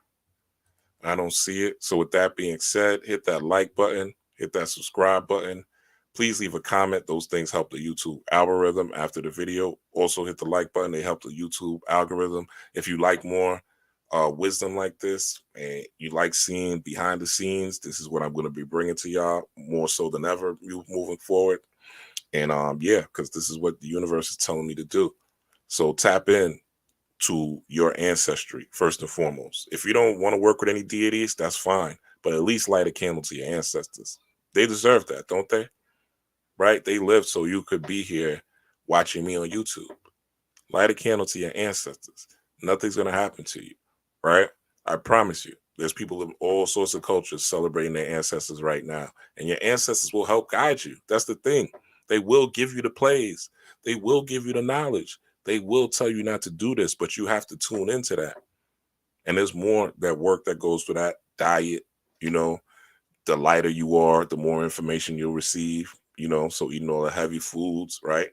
I don't see it. So with that being said, hit that like button, hit that subscribe button. Please leave a comment. Those things help the YouTube algorithm after the video. Also hit the like button. They help the YouTube algorithm. If you like more wisdom like this and you like seeing behind the scenes, this is what I'm going to be bringing to y'all more so than ever moving forward. And yeah, because this is what the universe is telling me to do. So tap in to your ancestry first and foremost. If you don't want to work with any deities, that's fine, but at least light a candle to your ancestors. They deserve that, don't they? Right? They lived so you could be here watching me on YouTube. Light a candle to your ancestors. Nothing's going to happen to you, right? I promise you. There's people of all sorts of cultures celebrating their ancestors right now, and your ancestors will help guide you. That's the thing. They will give you the plays. They will give you the knowledge. They will tell you not to do this, but you have to tune into that. And there's more that work that goes for that. Diet, you know, the lighter you are, the more information you'll receive, you know, so eating all the heavy foods, right?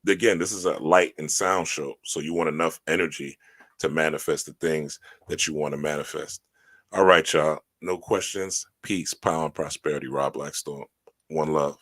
Again, this is a light and sound show. So you want enough energy to manifest the things that you want to manifest. All right, y'all. No questions. Peace, power, and prosperity. Rob Blackstorm. One love.